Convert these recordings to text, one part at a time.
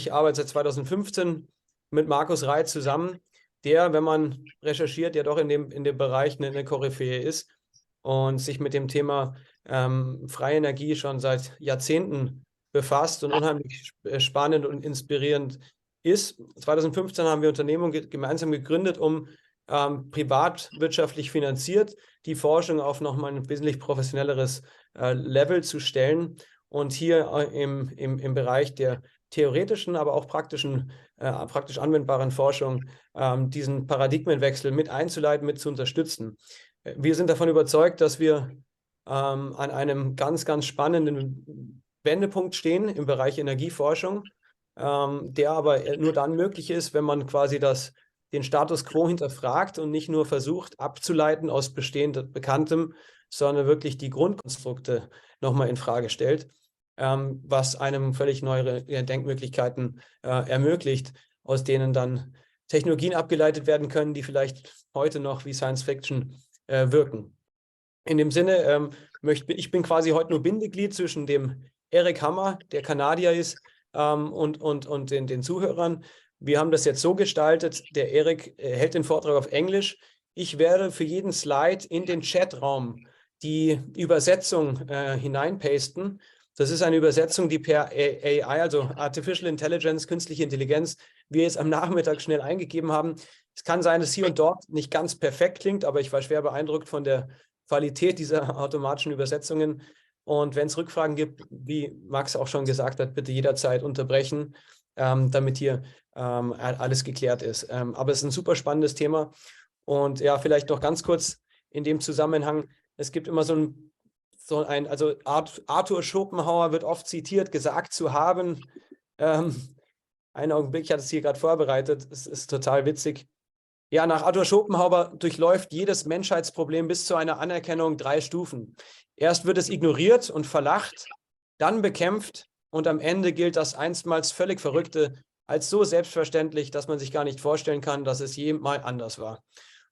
Ich arbeite seit 2015 mit Markus Reit zusammen, der, wenn man recherchiert, ja doch in dem Bereich eine Koryphäe ist und sich mit dem Thema freie Energie schon seit Jahrzehnten befasst und unheimlich spannend und inspirierend ist. 2015 haben wir Unternehmen gemeinsam gegründet, um privatwirtschaftlich finanziert die Forschung auf nochmal ein wesentlich professionelleres Level zu stellen und hier im Bereich der theoretischen, aber auch praktisch anwendbaren Forschung diesen Paradigmenwechsel mit einzuleiten, mit zu unterstützen. Wir sind davon überzeugt, dass wir an einem ganz, ganz spannenden Wendepunkt stehen im Bereich Energieforschung, der aber nur dann möglich ist, wenn man quasi den Status quo hinterfragt und nicht nur versucht abzuleiten aus bestehend Bekanntem, sondern wirklich die Grundkonstrukte nochmal in Frage stellt, was einem völlig neue Denkmöglichkeiten ermöglicht, aus denen dann Technologien abgeleitet werden können, die vielleicht heute noch wie Science Fiction wirken. In dem Sinne, ich bin quasi heute nur Bindeglied zwischen dem Erik Hammer, der Kanadier ist, und den Zuhörern. Wir haben das jetzt so gestaltet, der Erik hält den Vortrag auf Englisch. Ich werde für jeden Slide in den Chatraum die Übersetzung hineinpasten. Das ist eine Übersetzung, die per AI, also Artificial Intelligence, künstliche Intelligenz, wir jetzt am Nachmittag schnell eingegeben haben. Es kann sein, dass hier und dort nicht ganz perfekt klingt, aber ich war schwer beeindruckt von der Qualität dieser automatischen Übersetzungen. Und wenn es Rückfragen gibt, wie Max auch schon gesagt hat, bitte jederzeit unterbrechen, damit hier alles geklärt ist. Aber es ist ein super spannendes Thema. Und ja, vielleicht noch ganz kurz in dem Zusammenhang, es gibt immer also Arthur Schopenhauer wird oft zitiert, gesagt zu haben. Einen Augenblick, ich hatte es hier gerade vorbereitet, es ist total witzig. Ja, nach Arthur Schopenhauer durchläuft jedes Menschheitsproblem bis zu einer Anerkennung 3 Stufen. Erst wird es ignoriert und verlacht, dann bekämpft und am Ende gilt das einstmals völlig Verrückte als so selbstverständlich, dass man sich gar nicht vorstellen kann, dass es je mal anders war.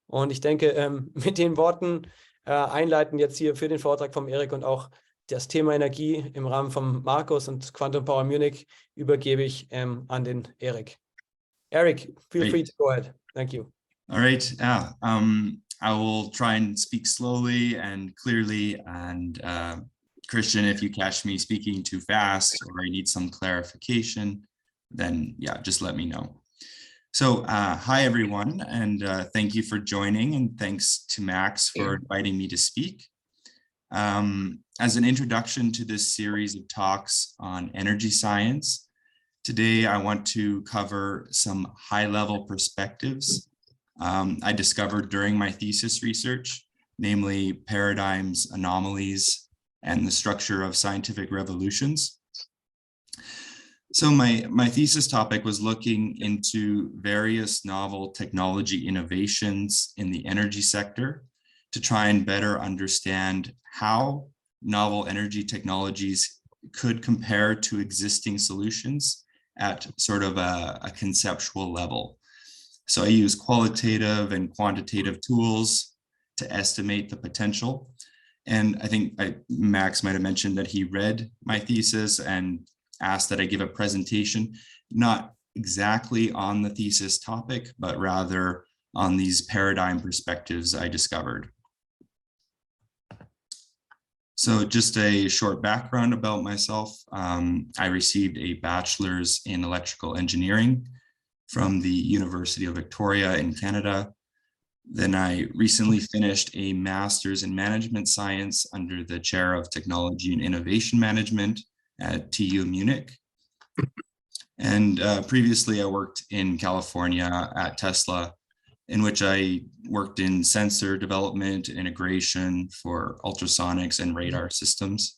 Und ich denke, mit den Worten einleiten jetzt hier für den Vortrag vom Erik und auch das Thema Energie im Rahmen von Markus und Quantum Power Munich übergebe ich an den Erik. Erik, feel free to go ahead. Thank you. All right. Yeah. I will try and speak slowly and clearly. And Christian, if you catch me speaking too fast or I need some clarification, then yeah, just let me know. So hi, everyone, and thank you for joining, and thanks to Max for inviting me to speak. As an introduction to this series of talks on energy science, today I want to cover some high-level perspectives I discovered during my thesis research, namely paradigms, anomalies, and the structure of scientific revolutions. So my thesis topic was looking into various novel technology innovations in the energy sector to try and better understand how novel energy technologies could compare to existing solutions at sort of a conceptual level. So I use qualitative and quantitative tools to estimate the potential. And I think Max might have mentioned that he read my thesis and asked that I give a presentation, not exactly on the thesis topic, but rather on these paradigm perspectives I discovered. So just a short background about myself. I received a bachelor's in electrical engineering from the University of Victoria in Canada. Then I recently finished a master's in management science under the chair of technology and innovation management at TU Munich. And previously I worked in California at Tesla, in which I worked in sensor development, integration for ultrasonics and radar systems.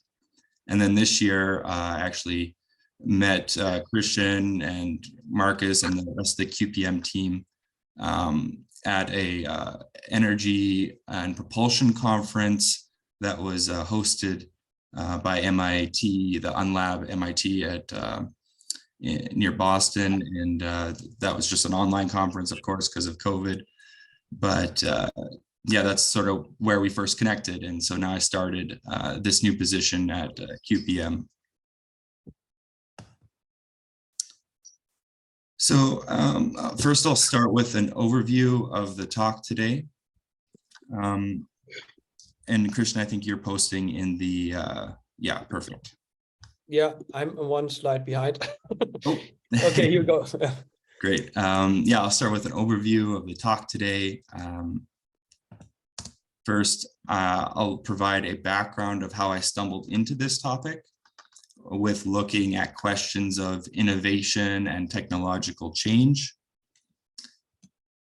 And then this year, I actually met Christian and Marcus and the rest of the QPM team at a energy and propulsion conference that was hosted by MIT, the Unlab MIT at near Boston, and that was just an online conference, of course, because of COVID. But yeah, that's sort of where we first connected, and so now I started this new position at QPM. So first I'll start with an overview of the talk today. And Christian, I think you're posting in the, yeah, perfect. Yeah, I'm one slide behind. Oh. Okay, here you go. Great. Yeah, I'll start with an overview of the talk today. First, I'll provide a background of how I stumbled into this topic, with looking at questions of innovation and technological change.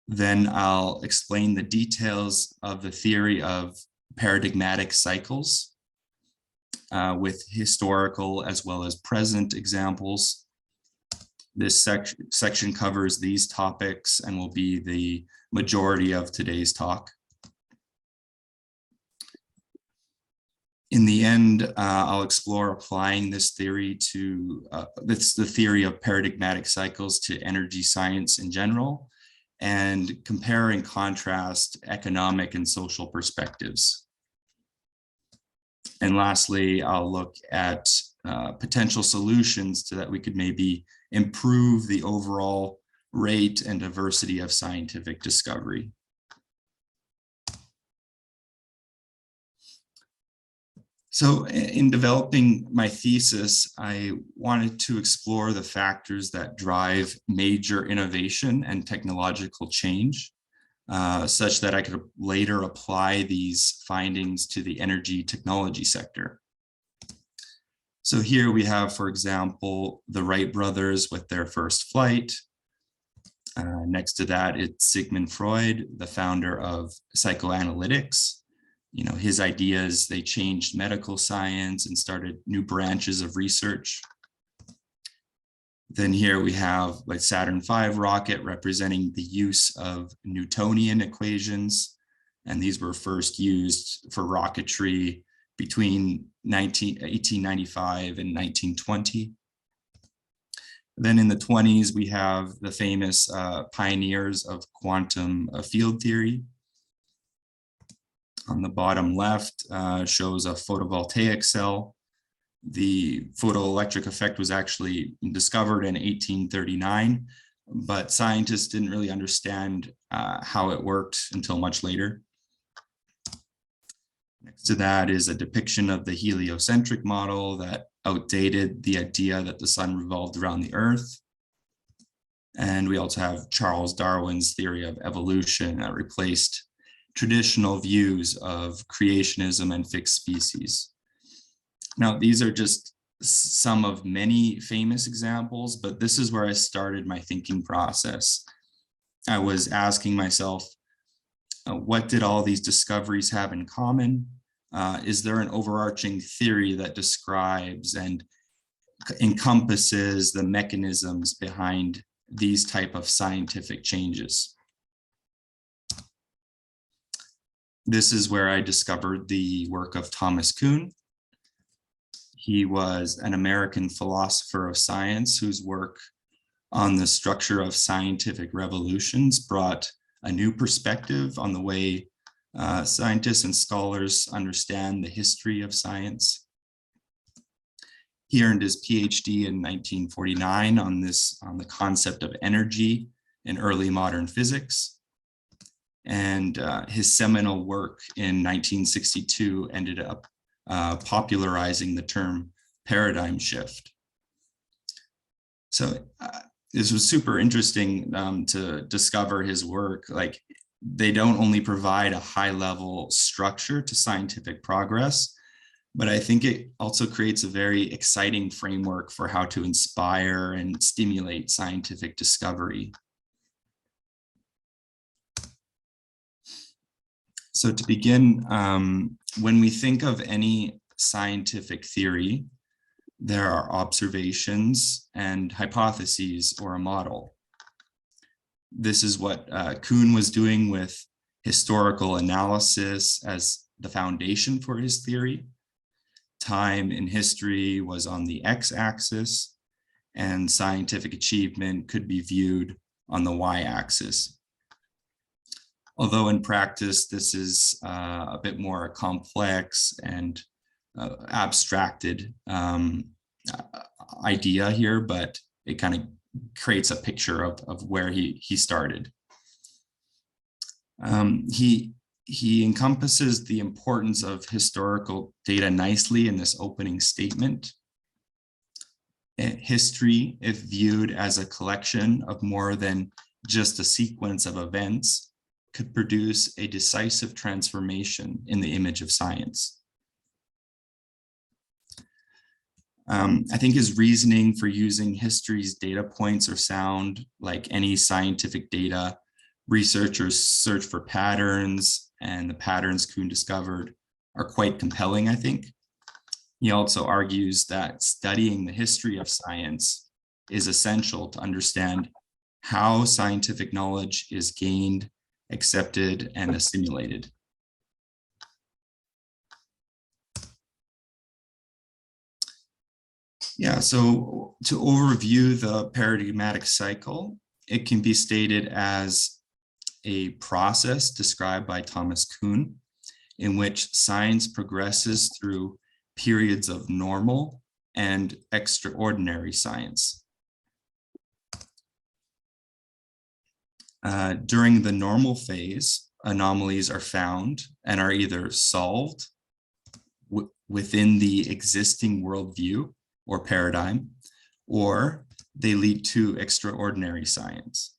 Then I'll explain the details of the theory of paradigmatic cycles with historical as well as present examples. This section covers these topics and will be the majority of today's talk. In the end, I'll explore applying this theory to, the theory of paradigmatic cycles to energy science in general, and compare and contrast economic and social perspectives. And lastly, I'll look at potential solutions so that we could maybe improve the overall rate and diversity of scientific discovery. So in developing my thesis, I wanted to explore the factors that drive major innovation and technological change, such that I could later apply these findings to the energy technology sector. So here we have, for example, the Wright brothers with their first flight. Next to that, it's Sigmund Freud, the founder of psychoanalytics. You know, his ideas, they changed medical science and started new branches of research. Then here we have like Saturn V rocket representing the use of Newtonian equations. And these were first used for rocketry between 1895 and 1920. Then in the 20s, we have the famous pioneers of quantum field theory. On the bottom left shows a photovoltaic cell. The photoelectric effect was actually discovered in 1839, but scientists didn't really understand how it worked until much later. Next to that is a depiction of the heliocentric model that outdated the idea that the sun revolved around the Earth. And we also have Charles Darwin's theory of evolution that replaced traditional views of creationism and fixed species. Now, these are just some of many famous examples, but this is where I started my thinking process. I was asking myself, what did all these discoveries have in common? Is there an overarching theory that describes and encompasses the mechanisms behind these type of scientific changes? This is where I discovered the work of Thomas Kuhn. He was an American philosopher of science whose work on the structure of scientific revolutions brought a new perspective on the way scientists and scholars understand the history of science. He earned his PhD in 1949 on the concept of energy in early modern physics. And his seminal work in 1962 ended up popularizing the term paradigm shift. So this was super interesting to discover his work. Like, they don't only provide a high-level structure to scientific progress, but I think it also creates a very exciting framework for how to inspire and stimulate scientific discovery. So to begin, when we think of any scientific theory, there are observations and hypotheses or a model. This is what Kuhn was doing with historical analysis as the foundation for his theory. Time in history was on the x-axis, and scientific achievement could be viewed on the y-axis. Although in practice, this is a bit more complex and abstracted idea here, but it kind of creates a picture of where he started. He encompasses the importance of historical data nicely in this opening statement. History, if viewed as a collection of more than just a sequence of events, could produce a decisive transformation in the image of science. I think his reasoning for using history's data points are sound. Like any scientific data, researchers search for patterns, and the patterns Kuhn discovered are quite compelling, I think. He also argues that studying the history of science is essential to understand how scientific knowledge is gained, accepted, and assimilated. Yeah, so to overview the paradigmatic cycle, it can be stated as a process described by Thomas Kuhn, in which science progresses through periods of normal and extraordinary science. During the normal phase, anomalies are found and are either solved within the existing worldview or paradigm, or they lead to extraordinary science.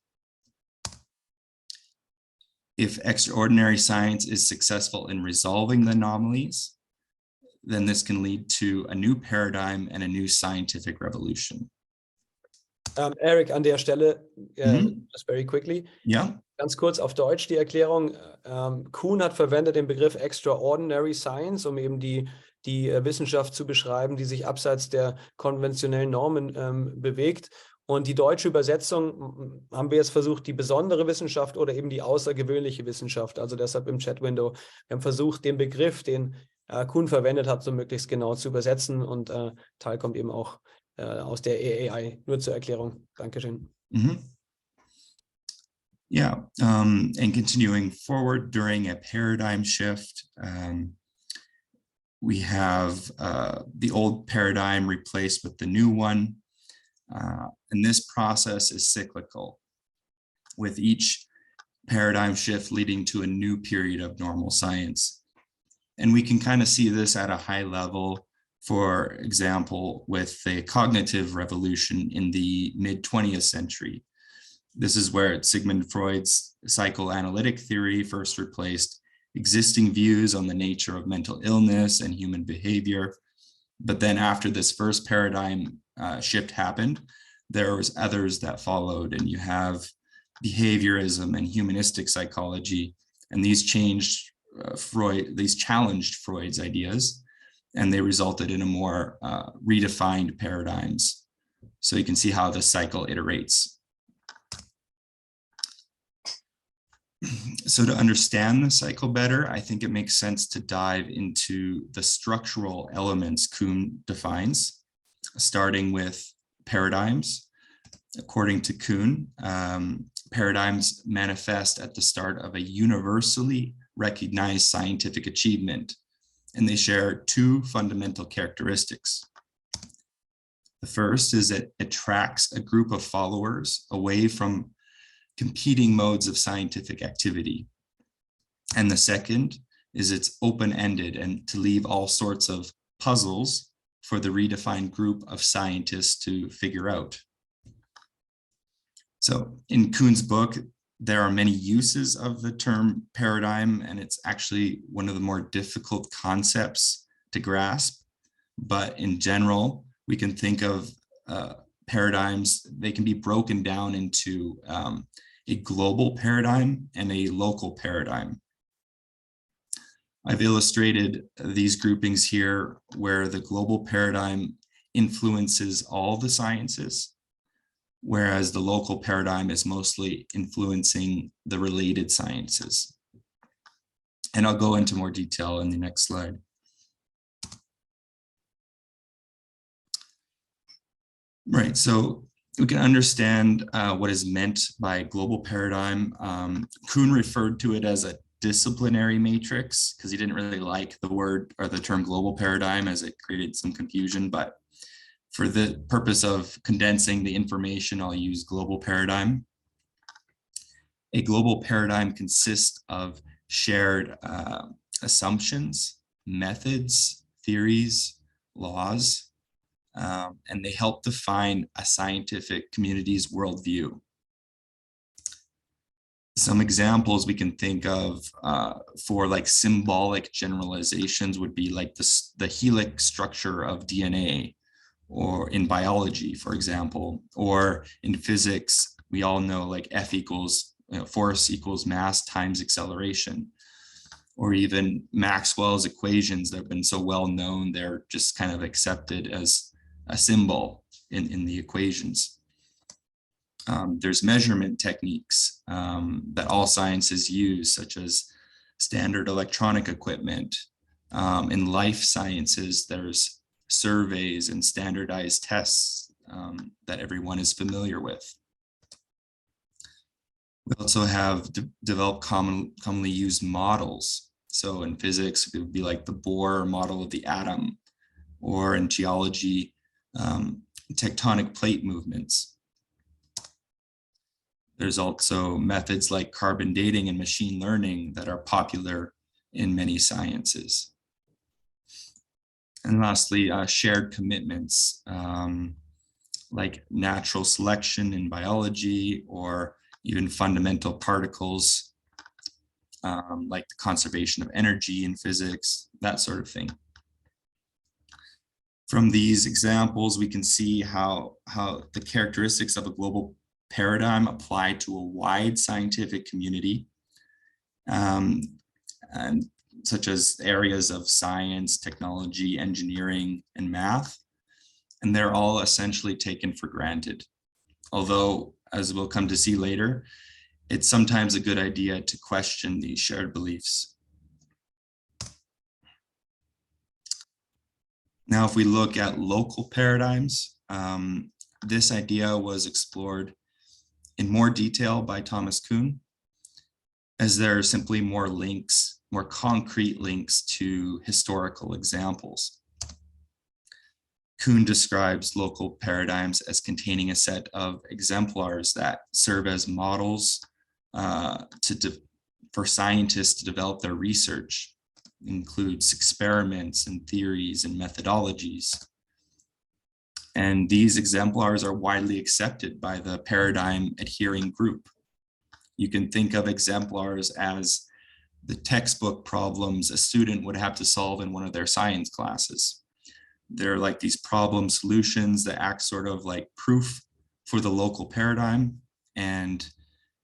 If extraordinary science is successful in resolving the anomalies, then this can lead to a new paradigm and a new scientific revolution. Erik, an der Stelle, just very quickly. Ja. Ganz kurz auf Deutsch die Erklärung. Kuhn hat verwendet den Begriff extraordinary science, um eben die Wissenschaft zu beschreiben, die sich abseits der konventionellen Normen bewegt. Und die deutsche Übersetzung haben wir jetzt versucht, die besondere Wissenschaft oder eben die außergewöhnliche Wissenschaft, also deshalb im Chat-Window. Wir haben versucht, den Begriff, den Kuhn verwendet hat, so möglichst genau zu übersetzen, und Teil kommt eben auch aus der AI. Nur zur Erklärung. Dankeschön. Yeah, and continuing forward during a paradigm shift, we have the old paradigm replaced with the new one. And this process is cyclical, with each paradigm shift leading to a new period of normal science. And we can kind of see this at a high level, for example, with the cognitive revolution in the mid-20th century. This is where Sigmund Freud's psychoanalytic theory first replaced existing views on the nature of mental illness and human behavior. But then after this first paradigm shift happened, there was others that followed, and you have behaviorism and humanistic psychology, and these challenged Freud's ideas, and they resulted in a more redefined paradigms. So you can see how the cycle iterates. So to understand the cycle better, I think it makes sense to dive into the structural elements Kuhn defines, starting with paradigms. According to Kuhn, paradigms manifest at the start of a universally recognized scientific achievement, and they share two fundamental characteristics. The first is it attracts a group of followers away from competing modes of scientific activity. And the second is it's open-ended and to leave all sorts of puzzles for the redefined group of scientists to figure out. So in Kuhn's book, there are many uses of the term paradigm, and it's actually one of the more difficult concepts to grasp. But in general, we can think of paradigms, they can be broken down into a global paradigm and a local paradigm. I've illustrated these groupings here where the global paradigm influences all the sciences, whereas the local paradigm is mostly influencing the related sciences. And I'll go into more detail in the next slide. Right, so we can understand what is meant by global paradigm. Kuhn referred to it as a disciplinary matrix because he didn't really like the word or the term global paradigm as it created some confusion, but For the purpose of condensing the information, I'll use global paradigm. A global paradigm consists of shared assumptions, methods, theories, laws, and they help define a scientific community's worldview. Some examples we can think of for like symbolic generalizations would be like the helix structure of DNA, or in biology, for example, or in physics, we all know like F equals, force equals mass times acceleration, or even Maxwell's equations that have been so well known, they're just kind of accepted as a symbol in the equations. There's measurement techniques that all sciences use, such as standard electronic equipment. In life sciences, there's surveys and standardized tests that everyone is familiar with. We also have developed commonly used models. So in physics, it would be like the Bohr model of the atom, or in geology, tectonic plate movements. There's also methods like carbon dating and machine learning that are popular in many sciences. And lastly, shared commitments like natural selection in biology, or even fundamental particles, like the conservation of energy in physics, that sort of thing. From these examples, we can see how the characteristics of a global paradigm apply to a wide scientific community, and such as areas of science, technology, engineering, and math. And they're all essentially taken for granted. Although, as we'll come to see later, it's sometimes a good idea to question these shared beliefs. Now, if we look at local paradigms, this idea was explored in more detail by Thomas Kuhn, as there are simply more links, more concrete links to historical examples. Kuhn describes local paradigms as containing a set of exemplars that serve as models for scientists to develop their research. It includes experiments and theories and methodologies. And these exemplars are widely accepted by the paradigm adhering group. You can think of exemplars as the textbook problems a student would have to solve in one of their science classes. They're like these problem solutions that act sort of like proof for the local paradigm, and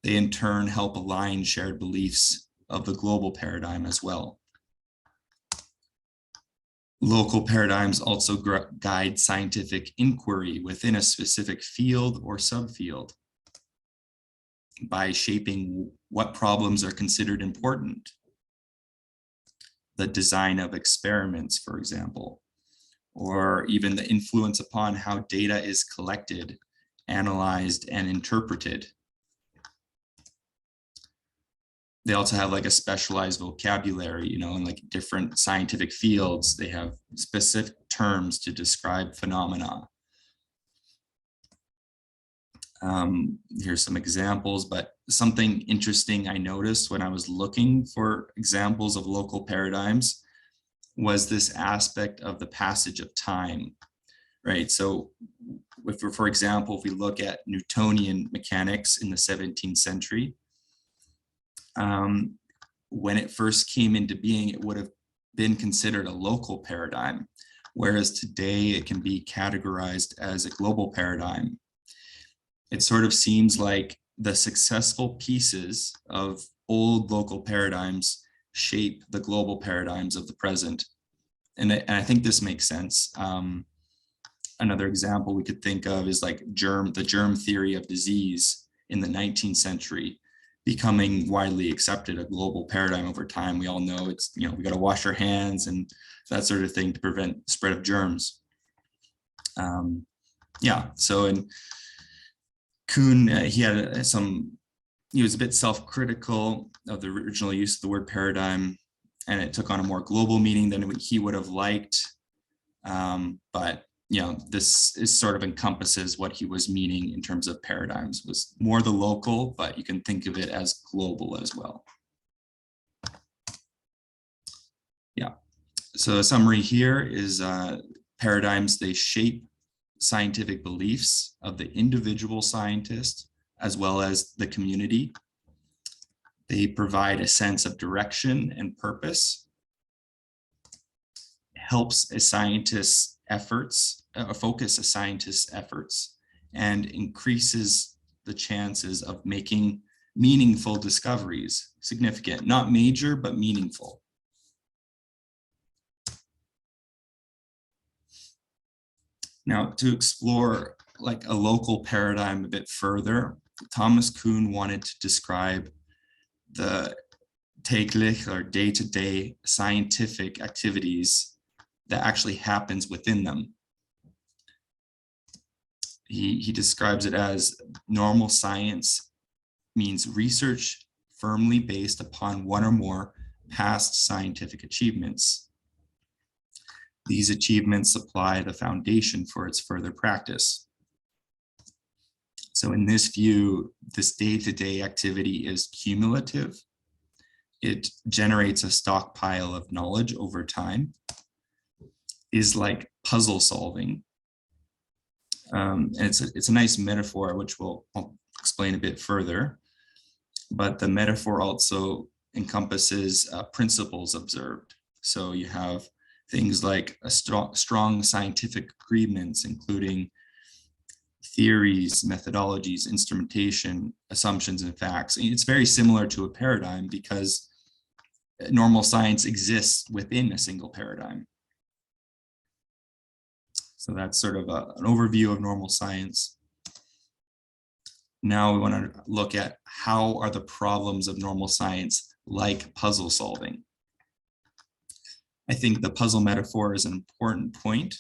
they in turn help align shared beliefs of the global paradigm as well. Local paradigms also guide scientific inquiry within a specific field or subfield by shaping what problems are considered important. The design of experiments, for example, or even the influence upon how data is collected, analyzed, and interpreted. They also have like a specialized vocabulary, in like different scientific fields, they have specific terms to describe phenomena. Here's some examples, but something interesting I noticed when I was looking for examples of local paradigms was this aspect of the passage of time, right? So for example, if we look at Newtonian mechanics in the 17th century, when it first came into being, it would have been considered a local paradigm, whereas today it can be categorized as a global paradigm. It sort of seems like the successful pieces of old local paradigms shape the global paradigms of the present. And I think this makes sense. Another example we could think of is like the germ theory of disease in the 19th century, becoming widely accepted, a global paradigm over time. We all know it's, we got to wash our hands and that sort of thing to prevent spread of germs. So in Kuhn, he was a bit self-critical of the original use of the word paradigm, and it took on a more global meaning than he would have liked. But this is sort of encompasses what he was meaning in terms of paradigms, was more the local, but you can think of it as global as well. So a summary here is paradigms, they shape scientific beliefs of the individual scientist as well as the community. They provide a sense of direction and purpose, helps a scientist's efforts, focus a scientist's efforts, and increases the chances of making meaningful discoveries. Significant, not major, but meaningful. Now, to explore like a local paradigm a bit further, Thomas Kuhn wanted to describe the täglich or day-to-day scientific activities that actually happens within them. He describes it as normal science means research firmly based upon one or more past scientific achievements. These achievements supply the foundation for its further practice. So in this view, this day-to-day activity is cumulative. It generates a stockpile of knowledge over time, is like puzzle solving. And it's a nice metaphor, which I'll explain a bit further. But the metaphor also encompasses principles observed. So you have things like a strong scientific agreements, including theories, methodologies, instrumentation, assumptions, and facts. And it's very similar to a paradigm because normal science exists within a single paradigm. So that's sort of an overview of normal science. Now we want to look at how are the problems of normal science like puzzle solving. I think the puzzle metaphor is an important point.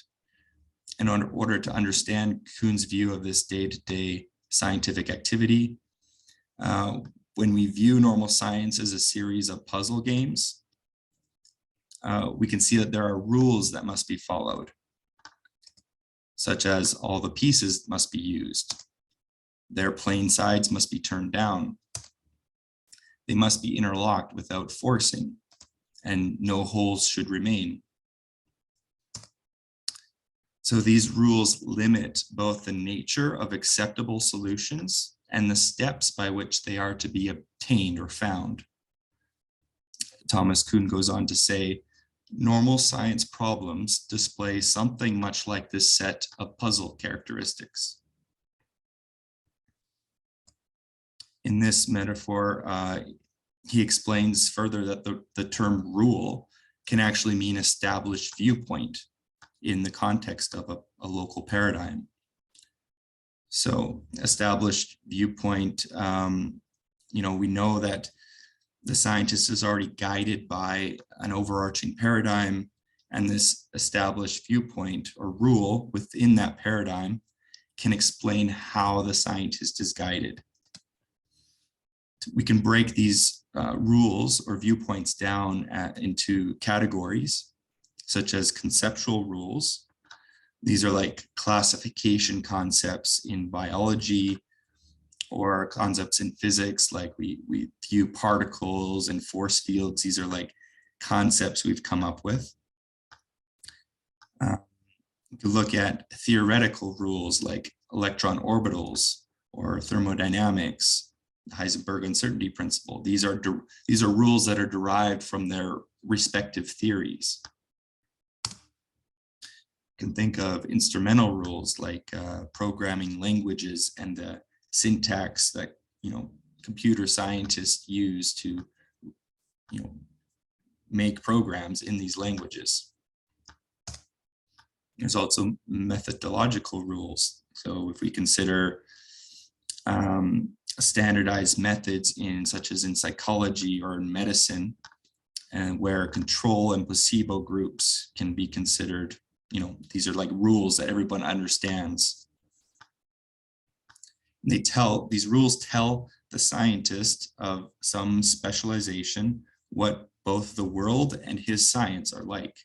And in order to understand Kuhn's view of this day-to-day scientific activity, when we view normal science as a series of puzzle games, we can see that there are rules that must be followed, such as all the pieces must be used. Their plain sides must be turned down. They must be interlocked without forcing, and no holes should remain. So these rules limit both the nature of acceptable solutions and the steps by which they are to be obtained or found. Thomas Kuhn goes on to say, normal science problems display something much like this set of puzzle characteristics. In this metaphor, he explains further that the term rule can actually mean established viewpoint in the context of a local paradigm. So established viewpoint, we know that the scientist is already guided by an overarching paradigm, and this established viewpoint or rule within that paradigm can explain how the scientist is guided. We can break these rules or viewpoints down into categories, such as conceptual rules. These are like classification concepts in biology or concepts in physics, like we view particles and force fields. These are like concepts we've come up with. We can look at theoretical rules like electron orbitals or thermodynamics, the Heisenberg uncertainty principle. These are rules that are derived from their respective theories. You can think of instrumental rules like programming languages and the syntax that computer scientists use to make programs in these languages. There's also methodological rules. So if we consider standardized methods such as in psychology or in medicine, and where control and placebo groups can be considered, these are like rules that everyone understands. These rules tell the scientist of some specialization what both the world and his science are like.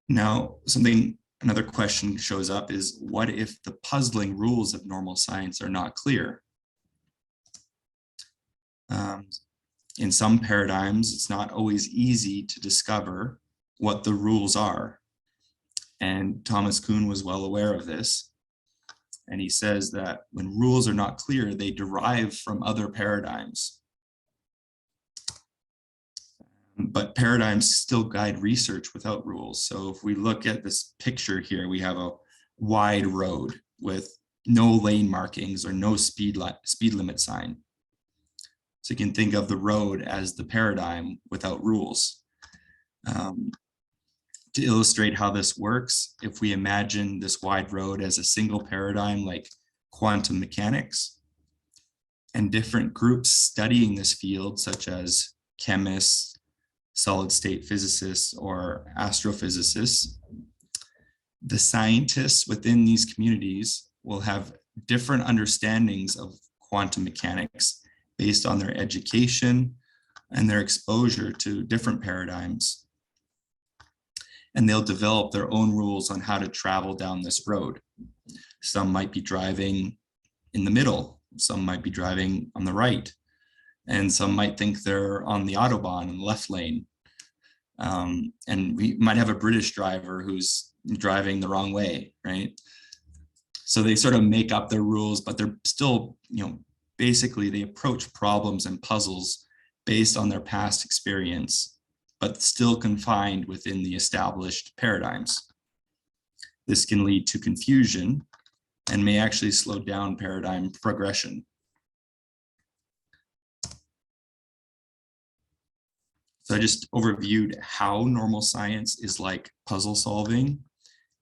Now, another question shows up is, what if the puzzling rules of normal science are not clear? In some paradigms, it's not always easy to discover what the rules are. And Thomas Kuhn was well aware of this. And he says that when rules are not clear, they derive from other paradigms. But paradigms still guide research without rules. So if we look at this picture here, we have a wide road with no lane markings or no speed limit sign. So you can think of the road as the paradigm without rules. To illustrate how this works, if we imagine this wide road as a single paradigm like quantum mechanics, and different groups studying this field, such as chemists, solid state physicists, or astrophysicists, the scientists within these communities will have different understandings of quantum mechanics based on their education and their exposure to different paradigms. And they'll develop their own rules on how to travel down this road. Some might be driving in the middle, some might be driving on the right, and some might think they're on the Autobahn in the left lane. And we might have a British driver who's driving the wrong way, right? So they sort of make up their rules, but they're still, basically they approach problems and puzzles based on their past experience, but still confined within the established paradigms. This can lead to confusion and may actually slow down paradigm progression. So I just overviewed how normal science is like puzzle solving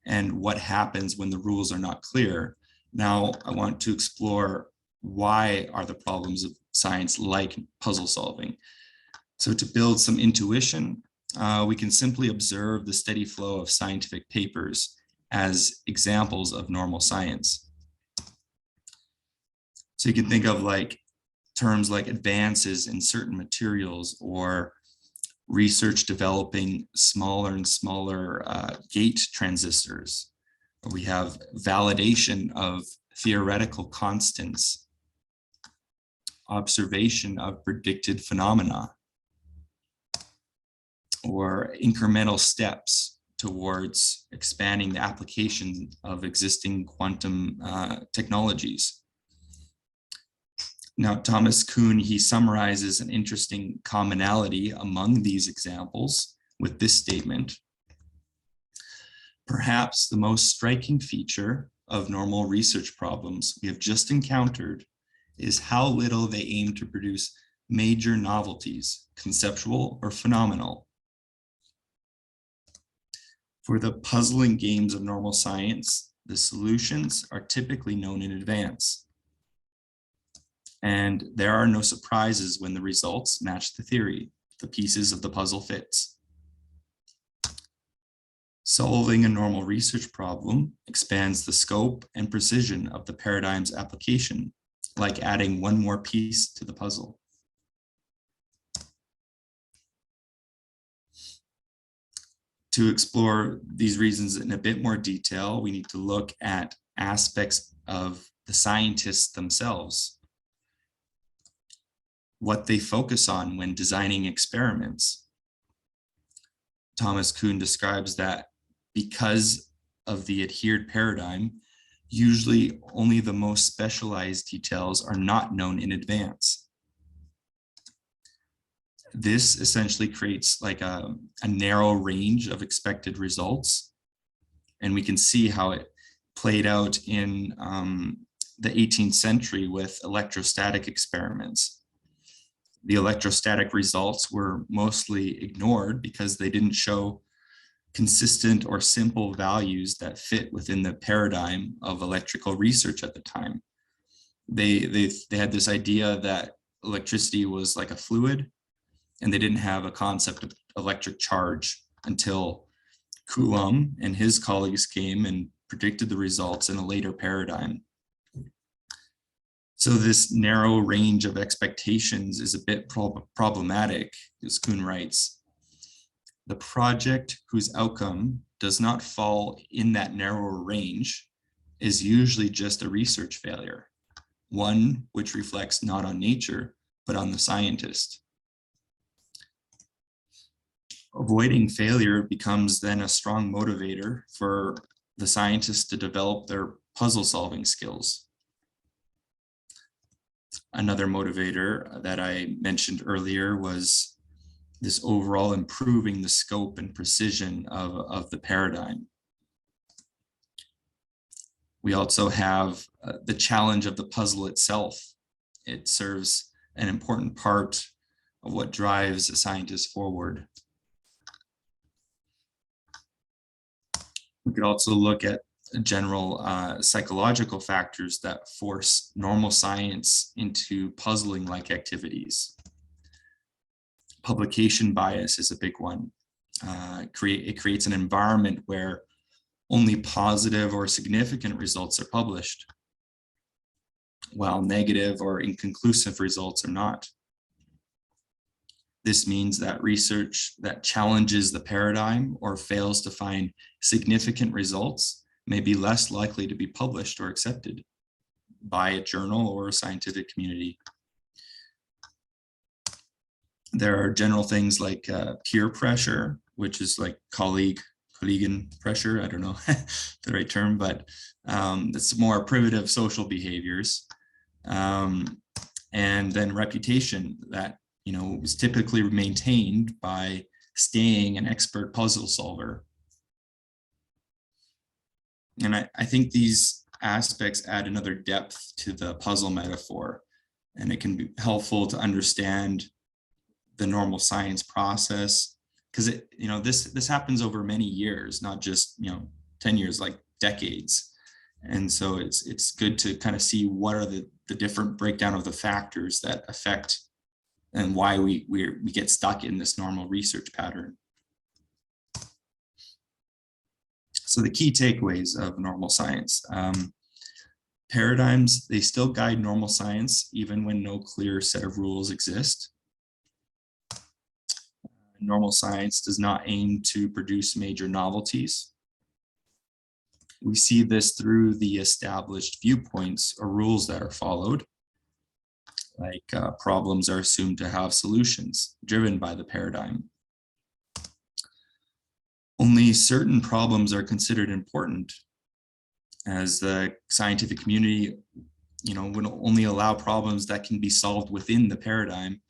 and what happens when the rules are not clear. Now I want to explore why are the problems of science like puzzle solving. So to build some intuition, we can simply observe the steady flow of scientific papers as examples of normal science. So you can think of terms like advances in certain materials, or research developing smaller and smaller gate transistors. We have validation of theoretical constants, observation of predicted phenomena, or incremental steps towards expanding the application of existing quantum technologies. Now, Thomas Kuhn, he summarizes an interesting commonality among these examples with this statement: perhaps the most striking feature of normal research problems we have just encountered is how little they aim to produce major novelties, conceptual or phenomenal. For the puzzling games of normal science, the solutions are typically known in advance, and there are no surprises when the results match the theory. The pieces of the puzzle fits. Solving a normal research problem expands the scope and precision of the paradigm's application, like adding one more piece to the puzzle. To explore these reasons in a bit more detail, we need to look at aspects of the scientists themselves, what they focus on when designing experiments. Thomas Kuhn describes that because of the adhered paradigm, usually only the most specialized details are not known in advance. This essentially creates a narrow range of expected results. And we can see how it played out in the 18th century with electrostatic experiments. The electrostatic results were mostly ignored because they didn't show consistent or simple values that fit within the paradigm of electrical research at the time. They had this idea that electricity was like a fluid, and they didn't have a concept of electric charge until Coulomb and his colleagues came and predicted the results in a later paradigm. So this narrow range of expectations is a bit problematic, as Kuhn writes. The project whose outcome does not fall in that narrower range is usually just a research failure, one which reflects not on nature, but on the scientist. Avoiding failure becomes then a strong motivator for the scientists to develop their puzzle-solving skills. Another motivator that I mentioned earlier was this overall improving the scope and precision of the paradigm. We also have the challenge of the puzzle itself. It serves an important part of what drives a scientist forward. We could also look at general psychological factors that force normal science into puzzling-like activities. Publication bias is a big one. It creates an environment where only positive or significant results are published, while negative or inconclusive results are not. This means that research that challenges the paradigm or fails to find significant results may be less likely to be published or accepted by a journal or a scientific community. There are general things like peer pressure, which is like colleague pressure. I don't know the right term, but it's more primitive social behaviors. And then reputation that, is typically maintained by staying an expert puzzle solver. And I think these aspects add another depth to the puzzle metaphor, and it can be helpful to understand the normal science process, because this happens over many years, not just 10 years, like decades. And so it's good to kind of see what are the different breakdown of the factors that affect and why we get stuck in this normal research pattern. So the key takeaways of normal science. Paradigms, they still guide normal science even when no clear set of rules exist. Normal science does not aim to produce major novelties. We see this through the established viewpoints or rules that are followed. Like problems are assumed to have solutions driven by the paradigm. Only certain problems are considered important, as the scientific community, would only allow problems that can be solved within the paradigm,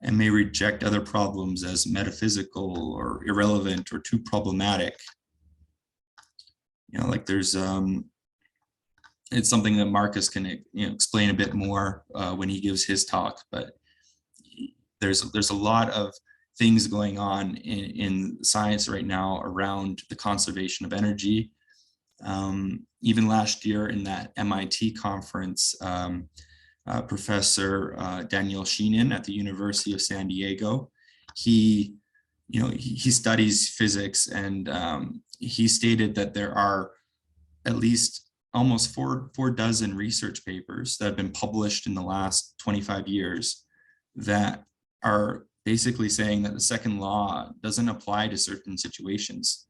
and may reject other problems as metaphysical or irrelevant or too problematic. Like there's it's something that Marcus can explain a bit more when he gives his talk, but there's a lot of things going on in science right now around the conservation of energy. Even last year in that MIT conference, Professor Daniel Sheehan at the University of San Diego, he studies physics, and he stated that there are at least almost four dozen research papers that have been published in the last 25 years that are basically saying that the second law doesn't apply to certain situations.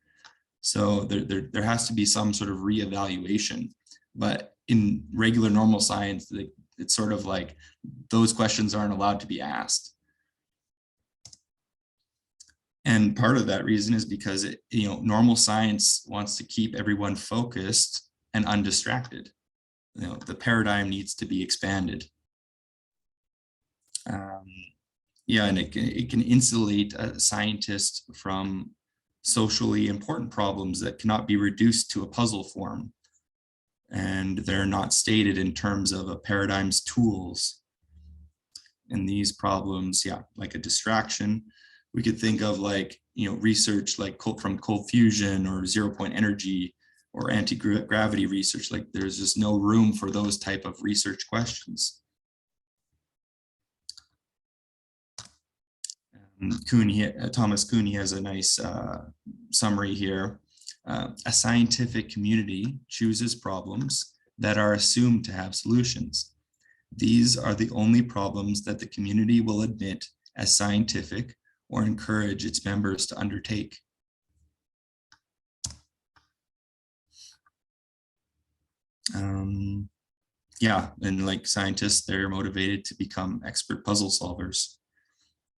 So there has to be some sort of reevaluation. But in regular normal science, it's sort of like those questions aren't allowed to be asked. And part of that reason is because normal science wants to keep everyone focused and undistracted. The paradigm needs to be expanded. And it can insulate a scientist from socially important problems that cannot be reduced to a puzzle form, and they're not stated in terms of a paradigm's tools. And these problems, like a distraction, we could think of research like from cold fusion or zero-point energy or anti-gravity research. Like there's just no room for those type of research questions. Thomas Kuhn has a nice summary here. A scientific community chooses problems that are assumed to have solutions. These are the only problems that the community will admit as scientific or encourage its members to undertake. Yeah, and like scientists, they're motivated to become expert puzzle solvers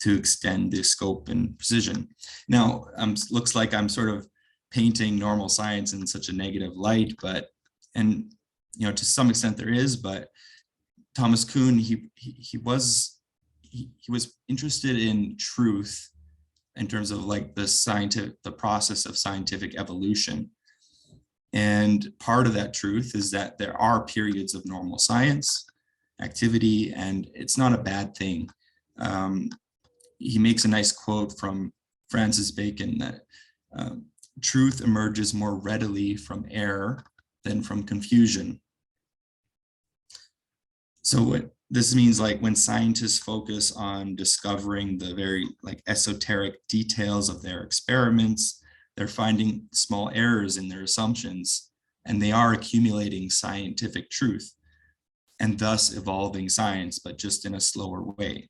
to extend the scope and precision. Now, looks like I'm sort of painting normal science in such a negative light, and to some extent there is, but Thomas Kuhn, he was interested in truth in terms of like the process of scientific evolution. And part of that truth is that there are periods of normal science activity, and it's not a bad thing. He makes a nice quote from Francis Bacon that truth emerges more readily from error than from confusion. So what this means, like when scientists focus on discovering the very like esoteric details of their experiments, they're finding small errors in their assumptions, and they are accumulating scientific truth and thus evolving science, but just in a slower way.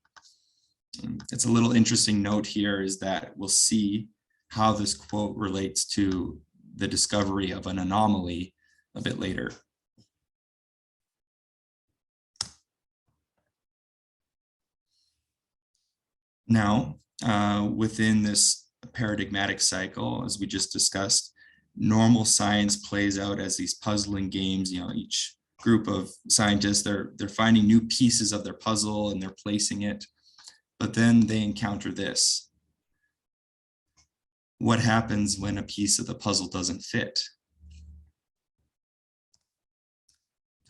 It's a little interesting note here is that we'll see how this quote relates to the discovery of an anomaly a bit later. Now, within this paradigmatic cycle, as we just discussed, normal science plays out as these puzzling games. Each group of scientists, they're finding new pieces of their puzzle and they're placing it, but then they encounter this. What happens when a piece of the puzzle doesn't fit?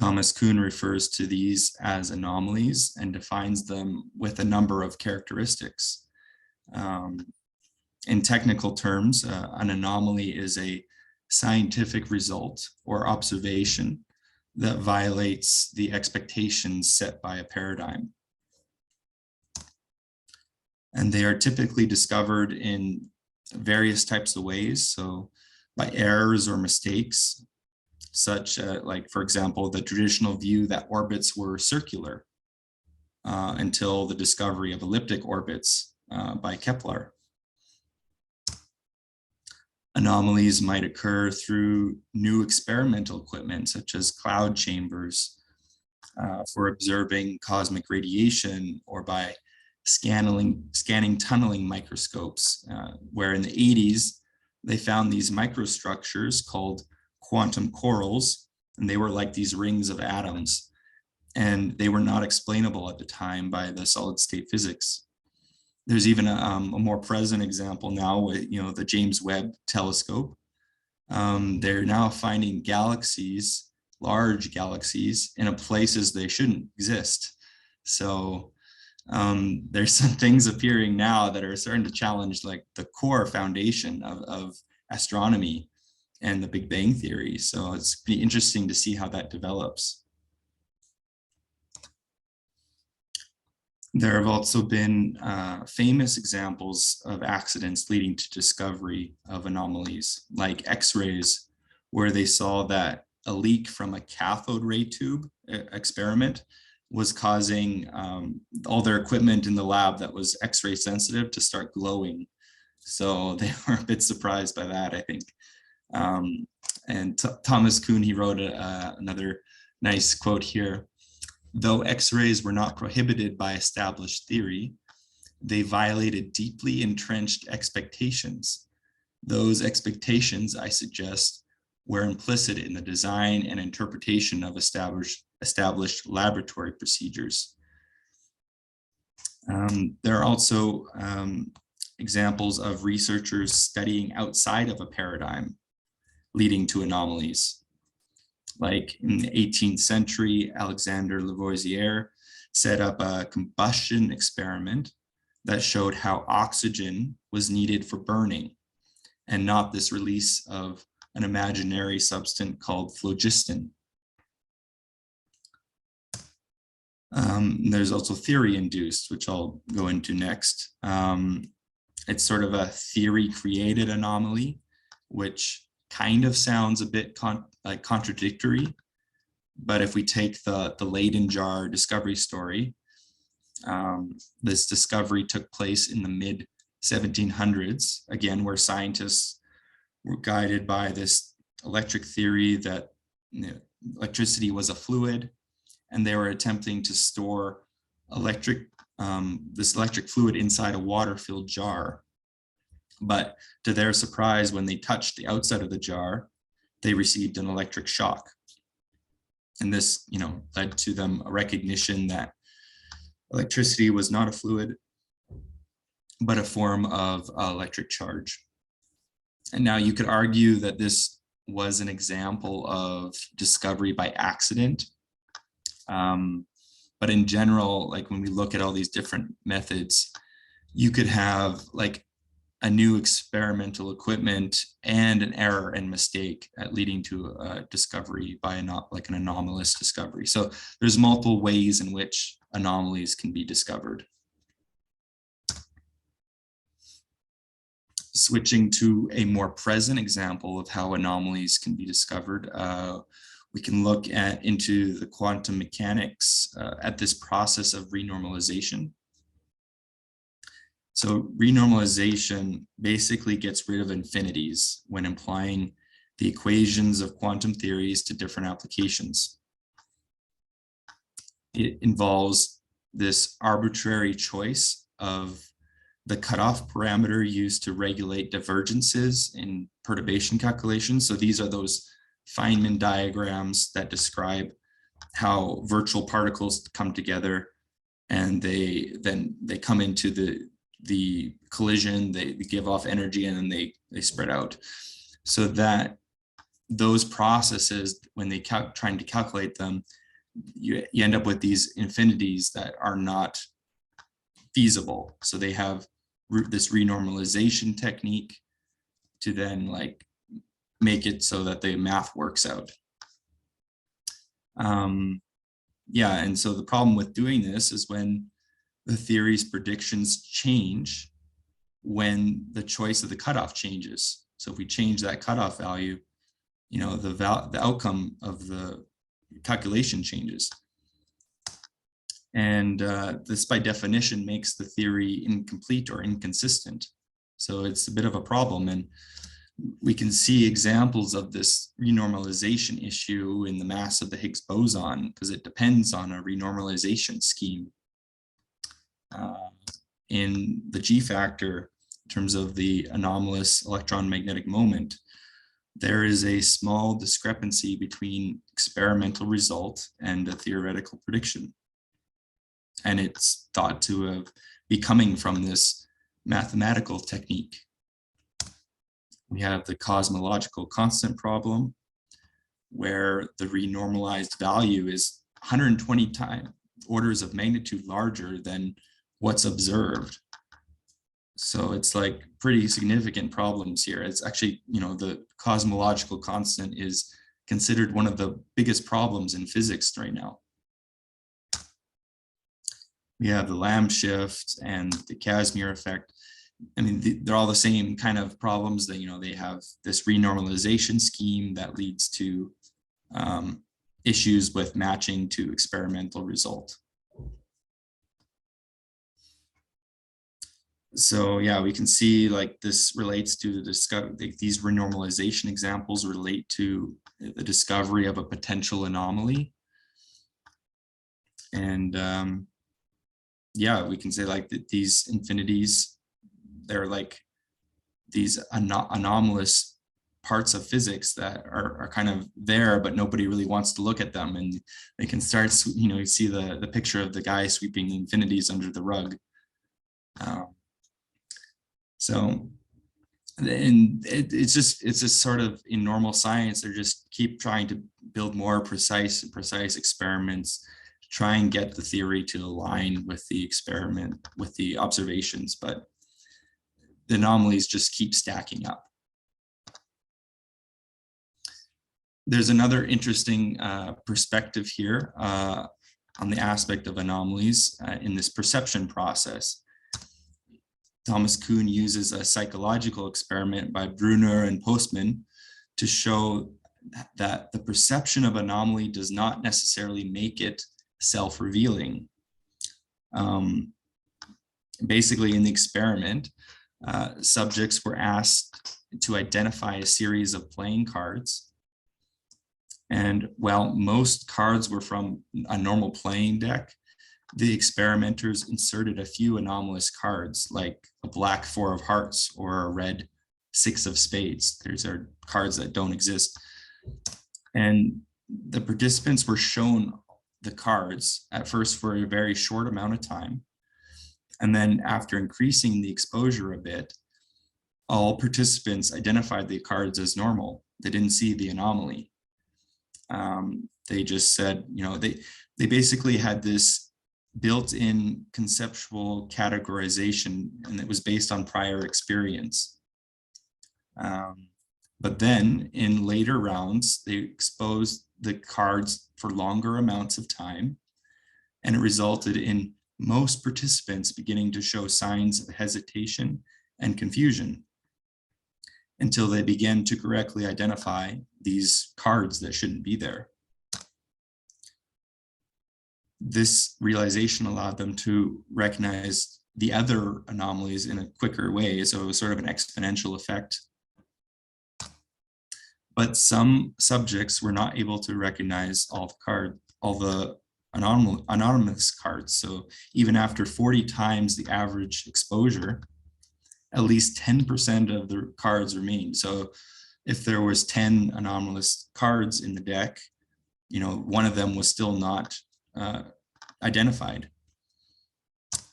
Thomas Kuhn refers to these as anomalies and defines them with a number of characteristics. In technical terms, an anomaly is a scientific result or observation that violates the expectations set by a paradigm. And they are typically discovered in various types of ways. So by errors or mistakes, such like, for example, the traditional view that orbits were circular until the discovery of elliptic orbits by Kepler. Anomalies might occur through new experimental equipment, such as cloud chambers for observing cosmic radiation, or by scanning tunneling microscopes, where in the 80s, they found these microstructures called quantum corals, and they were like these rings of atoms, and they were not explainable at the time by the solid state physics. There's even a more present example now with the James Webb telescope. They're now finding galaxies, large galaxies, in places they shouldn't exist. So there's some things appearing now that are starting to challenge like the core foundation of astronomy and the Big Bang Theory. So it's pretty interesting to see how that develops. There have also been famous examples of accidents leading to discovery of anomalies, like X-rays, where they saw that a leak from a cathode ray tube experiment was causing all their equipment in the lab that was X-ray sensitive to start glowing. So they were a bit surprised by that, I think. And Thomas Kuhn, he wrote another nice quote here. Though X-rays were not prohibited by established theory, they violated deeply entrenched expectations. Those expectations, I suggest, were implicit in the design and interpretation of established laboratory procedures. There are also examples of researchers studying outside of a paradigm, leading to anomalies. Like in the 18th century, Alexander Lavoisier set up a combustion experiment that showed how oxygen was needed for burning, and not this release of an imaginary substance called phlogiston. There's also theory-induced, which I'll go into next. It's sort of a theory-created anomaly, which kind of sounds a bit contradictory, but if we take the Leyden jar discovery story, this discovery took place in the mid 1700s, again, where scientists were guided by this electric theory that electricity was a fluid, and they were attempting to store this electric fluid inside a water-filled jar. But to their surprise, when they touched the outside of the jar, they received an electric shock. And this, led to them a recognition that electricity was not a fluid, but a form of electric charge. And now you could argue that this was an example of discovery by accident. But in general, like when we look at all these different methods, you could have like a new experimental equipment and an error and mistake leading to a discovery by an anomalous discovery. So there's multiple ways in which anomalies can be discovered. Switching to a more present example of how anomalies can be discovered, we can look into the quantum mechanics at this process of renormalization. So renormalization basically gets rid of infinities when applying the equations of quantum theories to different applications. It involves this arbitrary choice of the cutoff parameter used to regulate divergences in perturbation calculations. So these are those Feynman diagrams that describe how virtual particles come together, and they come into the collision, they give off energy, and then they spread out. So that those processes, when they trying to calculate them, you end up with these infinities that are not feasible. So they have this renormalization technique to then like make it so that the math works out. Yeah, and so the problem with doing this is when the theory's predictions change when the choice of the cutoff changes. So if we change that cutoff value, the outcome of the calculation changes. And this by definition makes the theory incomplete or inconsistent. So it's a bit of a problem. And we can see examples of this renormalization issue in the mass of the Higgs boson, because it depends on a renormalization scheme. In the G factor, in terms of the anomalous electron magnetic moment, there is a small discrepancy between experimental result and a theoretical prediction. And it's thought to be coming from this mathematical technique. We have the cosmological constant problem, where the renormalized value is 120 orders of magnitude larger than what's observed. So it's like pretty significant problems here. It's actually, the cosmological constant is considered one of the biggest problems in physics right now. We have the Lamb shift and the Casimir effect. I mean, they're all the same kind of problems that, they have this renormalization scheme that leads to issues with matching to experimental result. So yeah, we can see like this relates to the discovery, these renormalization examples relate to the discovery of a potential anomaly. And yeah, we can say like that these infinities, they're like these anomalous parts of physics that are kind of there, but nobody really wants to look at them. And they can start, you see the picture of the guy sweeping the infinities under the rug. So, and it's just sort of in normal science, they just keep trying to build more precise experiments, try and get the theory to align with the experiment, with the observations, but the anomalies just keep stacking up. There's another interesting perspective here on the aspect of anomalies in this perception process. Thomas Kuhn uses a psychological experiment by Brunner and Postman to show that the perception of anomaly does not necessarily make it self-revealing. Basically, in the experiment, subjects were asked to identify a series of playing cards, And while most cards were from a normal playing deck, the experimenters inserted a few anomalous cards, like a black 4 of hearts or a red 6 of spades. These are cards that don't exist. And the participants were shown the cards at first for a very short amount of time. And then after increasing the exposure a bit, all participants identified the cards as normal. They didn't see the anomaly. They just said, they basically had this built-in conceptual categorization, and it was based on prior experience. But then in later rounds, they exposed the cards for longer amounts of time, and it resulted in most participants beginning to show signs of hesitation and confusion until they began to correctly identify these cards that shouldn't be there. This realization allowed them to recognize the other anomalies in a quicker way, so it was sort of an exponential effect. But some subjects were not able to recognize all the anonymous cards. So even after 40 times the average exposure, at least 10% of the cards remained. So if there was 10 anomalous cards in the deck, one of them was still not identified.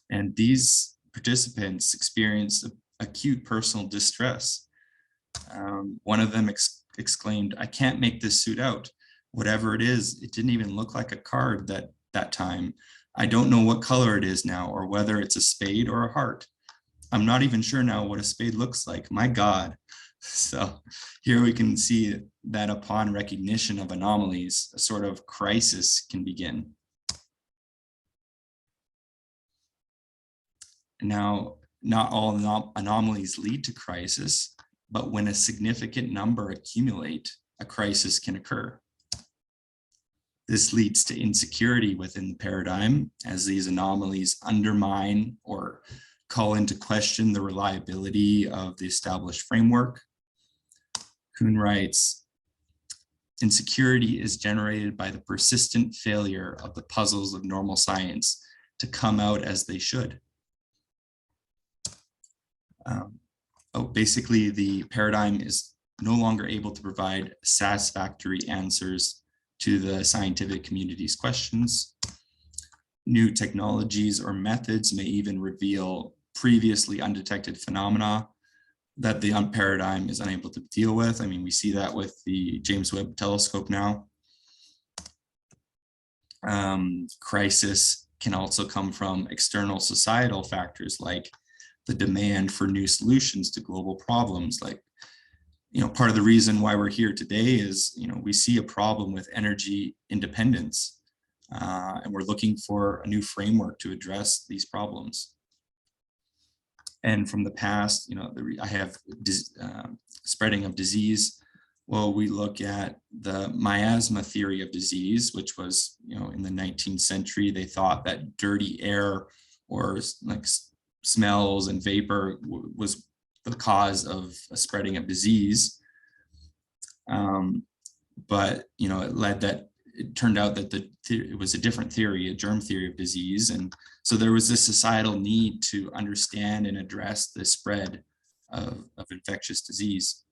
And these participants experienced acute personal distress. One of them exclaimed, "I can't make this suit out. Whatever it is, it didn't even look like a card that time. I don't know what color it is now, or whether it's a spade or a heart. I'm not even sure now what a spade looks like. My God." So here we can see that upon recognition of anomalies, a sort of crisis can begin. Now, not all anomalies lead to crisis, but when a significant number accumulate, a crisis can occur. This leads to insecurity within the paradigm, as these anomalies undermine or call into question the reliability of the established framework. Kuhn writes, "Insecurity is generated by the persistent failure of the puzzles of normal science to come out as they should." Basically, the paradigm is no longer able to provide satisfactory answers to the scientific community's questions. New technologies or methods may even reveal previously undetected phenomena that the paradigm is unable to deal with. I mean, we see that with the James Webb Telescope now. Crisis can also come from external societal factors, like the demand for new solutions to global problems. Like, part of the reason why we're here today is, we see a problem with energy independence, and we're looking for a new framework to address these problems. And from the past, I have spreading of disease. Well, we look at the miasma theory of disease, which was, in the 19th century, they thought that dirty air or like smells and vapor was the cause of a spreading of disease. But, it turned out that it was a different theory, a germ theory of disease. And so there was this societal need to understand and address the spread of infectious disease.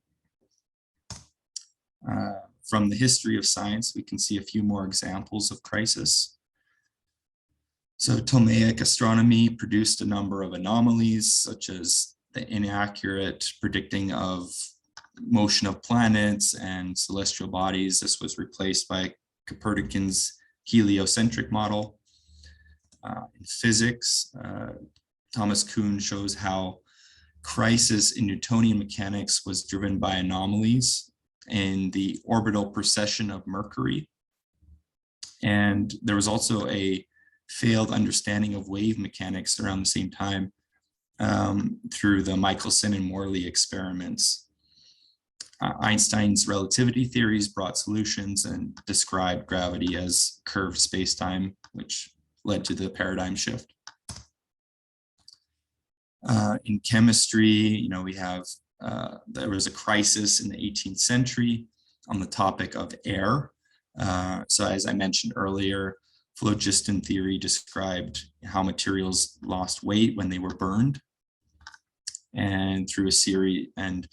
From the history of science, we can see a few more examples of crisis. So Ptolemaic astronomy produced a number of anomalies, such as the inaccurate predicting of motion of planets and celestial bodies. This was replaced by Copernican's heliocentric model. In physics, Thomas Kuhn shows how crisis in Newtonian mechanics was driven by anomalies in the orbital precession of Mercury. And there was also a failed understanding of wave mechanics around the same time through the Michelson and Morley experiments. Einstein's relativity theories brought solutions and described gravity as curved spacetime, which led to the paradigm shift. In chemistry, we have, there was a crisis in the 18th century on the topic of air. So as I mentioned earlier, phlogiston theory described how materials lost weight when they were burned, and through a series, and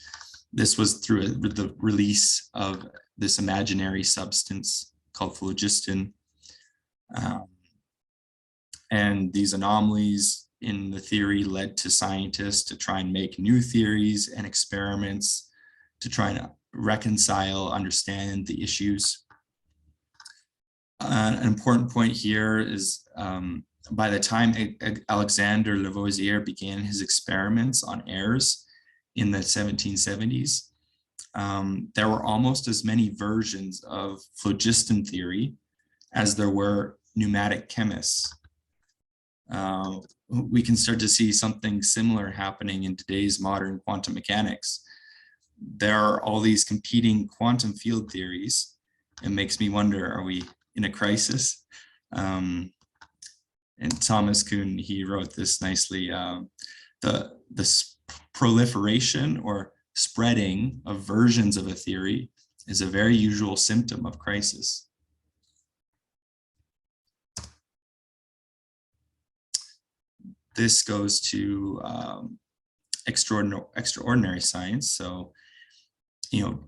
this was through the release of this imaginary substance called phlogiston. And these anomalies in the theory led to scientists to try and make new theories and experiments to try and reconcile, understand the issues. An important point here is by the time Alexander Lavoisier began his experiments on airs in the 1770s, there were almost as many versions of phlogiston theory as there were pneumatic chemists. We can start to see something similar happening in today's modern quantum mechanics. There are all these competing quantum field theories. It makes me wonder, are we in a crisis? And Thomas Kuhn, he wrote this nicely, the proliferation or spreading of versions of a theory is a very usual symptom of crisis. This goes to extraordinary science. So,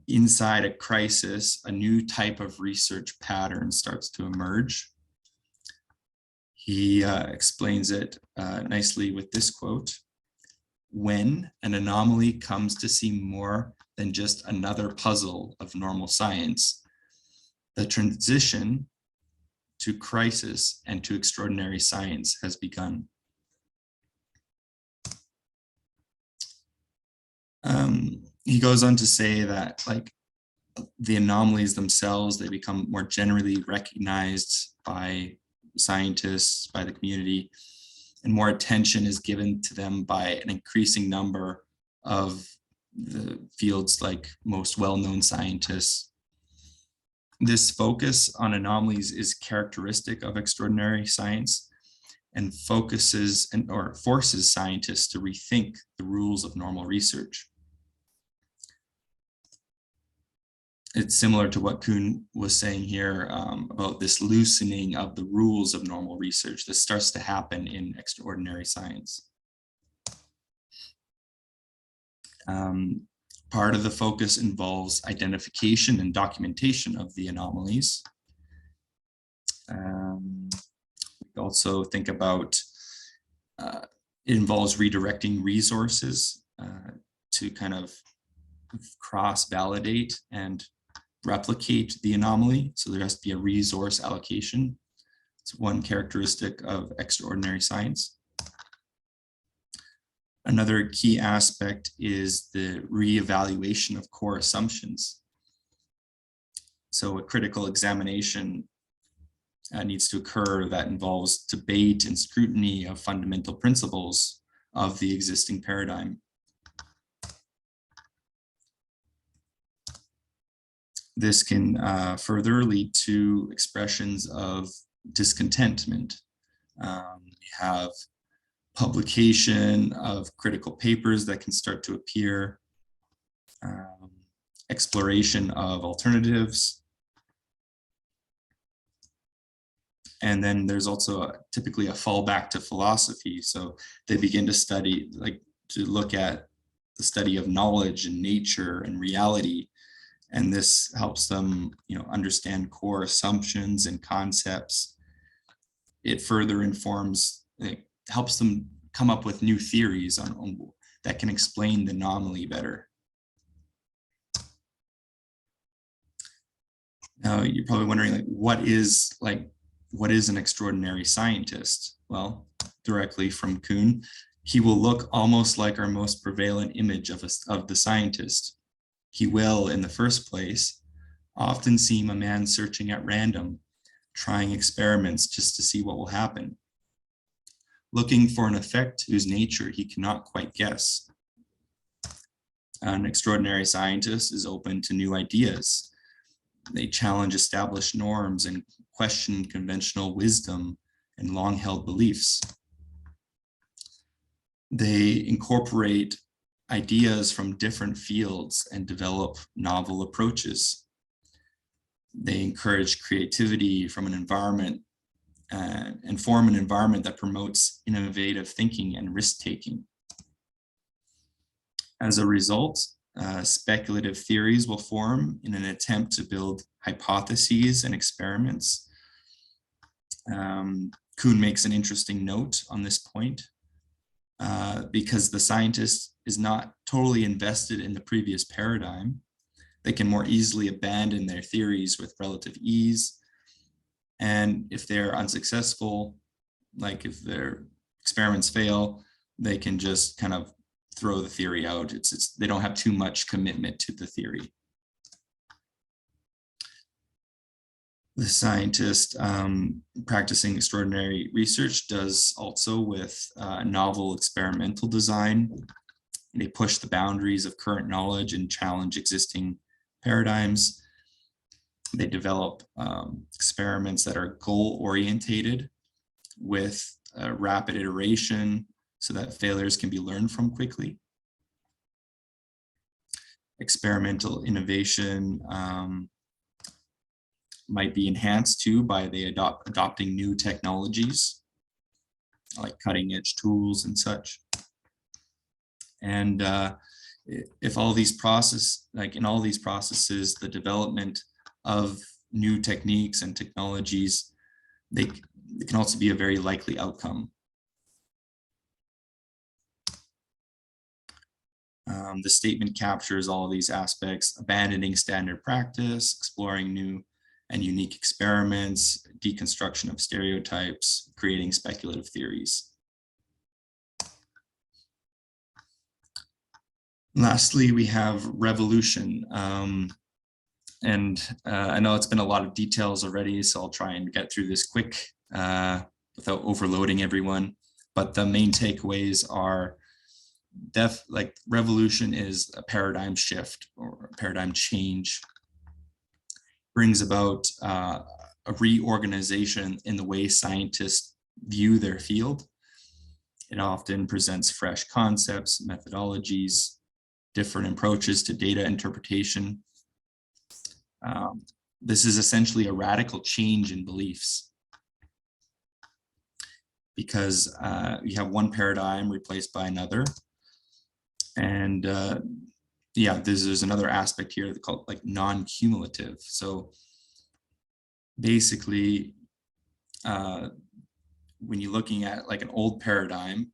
inside a crisis, a new type of research pattern starts to emerge. He explains it nicely with this quote: "When an anomaly comes to seem more than just another puzzle of normal science, the transition to crisis and to extraordinary science has begun." He goes on to say that, like, the anomalies themselves, they become more generally recognized by scientists, by the community, and more attention is given to them by an increasing number of the field's like most well-known scientists. This focus on anomalies is characteristic of extraordinary science and focuses or forces scientists to rethink the rules of normal research. It's similar to what Kuhn was saying here about this loosening of the rules of normal research that starts to happen in extraordinary science. Part of the focus involves identification and documentation of the anomalies. We also think about, it involves redirecting resources to kind of cross-validate and replicate the anomaly. So there has to be a resource allocation. It's one characteristic of extraordinary science. Another key aspect is the reevaluation of core assumptions. So a critical examination needs to occur that involves debate and scrutiny of fundamental principles of the existing paradigm. This can further lead to expressions of discontentment. We have publication of critical papers that can start to appear, exploration of alternatives. And then there's also typically a fallback to philosophy. So they begin to study, to look at the study of knowledge and nature and reality. And this helps them, understand core assumptions and concepts. It further informs, it helps them come up with new theories on that can explain the anomaly better. Now, you're probably wondering, what is an extraordinary scientist? Well, directly from Kuhn, he will look almost like our most prevalent image of the scientist. He will, in the first place, often seem a man searching at random, trying experiments just to see what will happen, looking for an effect whose nature he cannot quite guess. An extraordinary scientist is open to new ideas. They challenge established norms and question conventional wisdom and long-held beliefs. They incorporate ideas from different fields and develop novel approaches. They encourage creativity from an environment and form an environment that promotes innovative thinking and risk-taking. As a result, speculative theories will form in an attempt to build hypotheses and experiments. Kuhn makes an interesting note on this point because the scientist is not totally invested in the previous paradigm. They can more easily abandon their theories with relative ease. And if they're unsuccessful, like if their experiments fail, they can just kind of throw the theory out. They don't have too much commitment to the theory. The scientist practicing extraordinary research does also with novel experimental design. They push the boundaries of current knowledge and challenge existing paradigms. They develop experiments that are goal-orientated with rapid iteration so that failures can be learned from quickly. Experimental innovation might be enhanced too by they adopting new technologies like cutting-edge tools and such. And if all these in all these processes, the development of new techniques and technologies, it can also be a very likely outcome. The statement captures all of these aspects: abandoning standard practice, exploring new and unique experiments, deconstruction of stereotypes, creating speculative theories. Lastly, we have revolution. And I know it's been a lot of details already, so I'll try and get through this quick without overloading everyone. But the main takeaways are revolution is a paradigm shift or a paradigm change. Brings about a reorganization in the way scientists view their field. It often presents fresh concepts, methodologies, different approaches to data interpretation. This is essentially a radical change in beliefs because you have one paradigm replaced by another. And yeah, there's another aspect here called like non-cumulative. So basically, when you're looking at like an old paradigm,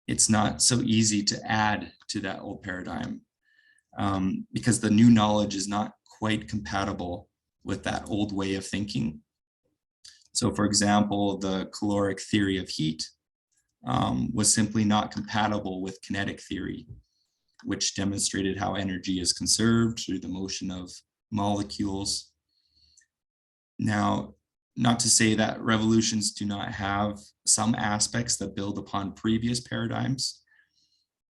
it's not so easy to add to that old paradigm because the new knowledge is not quite compatible with that old way of thinking. So for example, the caloric theory of heat was simply not compatible with kinetic theory, which demonstrated how energy is conserved through the motion of molecules. Now, not to say that revolutions do not have some aspects that build upon previous paradigms,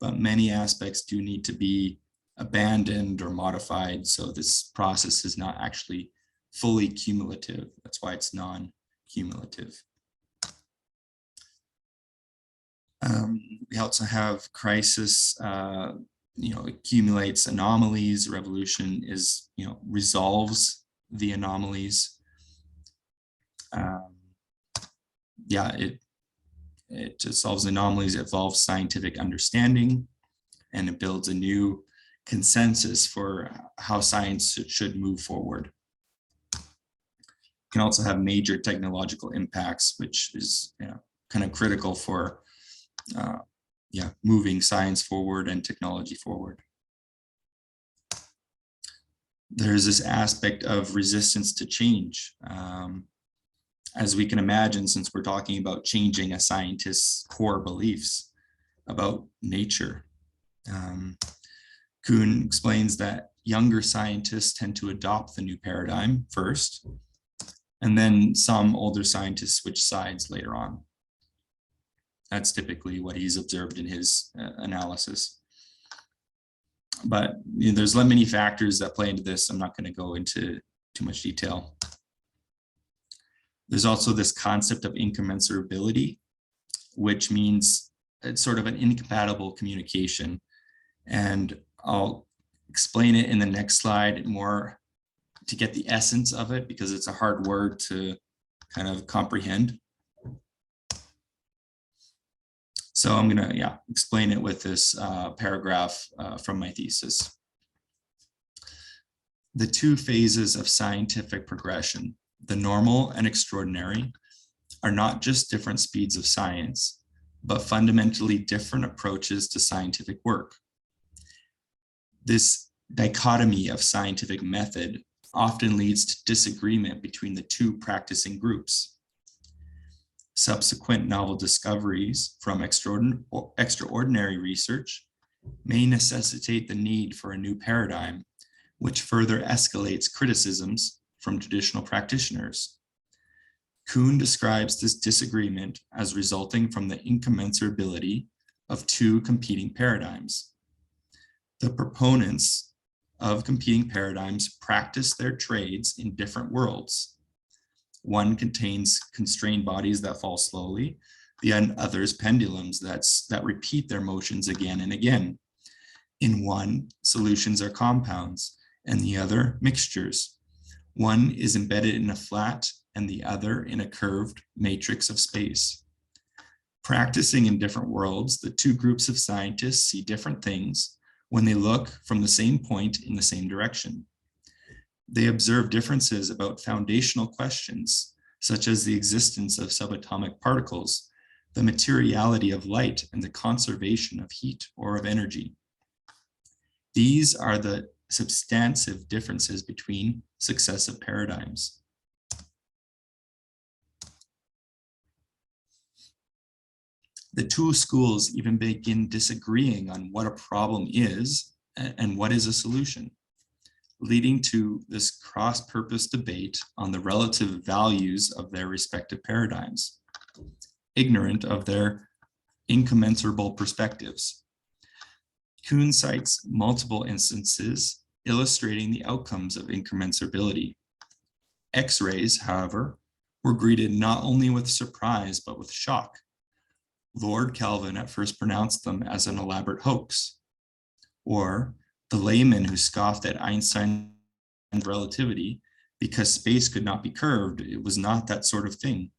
but many aspects do need to be abandoned or modified, so this process is not actually fully cumulative. That's why it's non-cumulative. We also have crisis, accumulates anomalies. Revolution is, resolves the anomalies. It solves anomalies, it evolves scientific understanding, and it builds a new consensus for how science should move forward. It can also have major technological impacts, which is kind of critical for moving science forward and technology forward. There's this aspect of resistance to change. As we can imagine, since we're talking about changing a scientist's core beliefs about nature. Kuhn explains that younger scientists tend to adopt the new paradigm first, and then some older scientists switch sides later on. That's typically what he's observed in his analysis. But there's many factors that play into this. I'm not going to go into too much detail. There's also this concept of incommensurability, which means it's sort of an incompatible communication. And I'll explain it in the next slide more to get the essence of it, because it's a hard word to kind of comprehend. So I'm gonna, explain it with this paragraph from my thesis. The two phases of scientific progression, the normal and extraordinary, are not just different speeds of science, but fundamentally different approaches to scientific work. This dichotomy of scientific method often leads to disagreement between the two practicing groups. Subsequent novel discoveries from extraordinary research may necessitate the need for a new paradigm, which further escalates criticisms from traditional practitioners. Kuhn describes this disagreement as resulting from the incommensurability of two competing paradigms. The proponents of competing paradigms practice their trades in different worlds. One contains constrained bodies that fall slowly, the other's pendulums that repeat their motions again and again. In one, solutions are compounds, and the other, mixtures. One is embedded in a flat and the other in a curved matrix of space. Practicing in different worlds, the two groups of scientists see different things when they look from the same point in the same direction. They observe differences about foundational questions, such as the existence of subatomic particles, the materiality of light, and the conservation of heat or of energy. These are the substantive differences between successive paradigms. The two schools even begin disagreeing on what a problem is and what is a solution, leading to this cross-purpose debate on the relative values of their respective paradigms, ignorant of their incommensurable perspectives. Kuhn cites multiple instances illustrating the outcomes of incommensurability. X-rays, however, were greeted not only with surprise, but with shock. Lord Kelvin at first pronounced them as an elaborate hoax, or the layman who scoffed at Einstein's relativity because space could not be curved. It was not that sort of thing.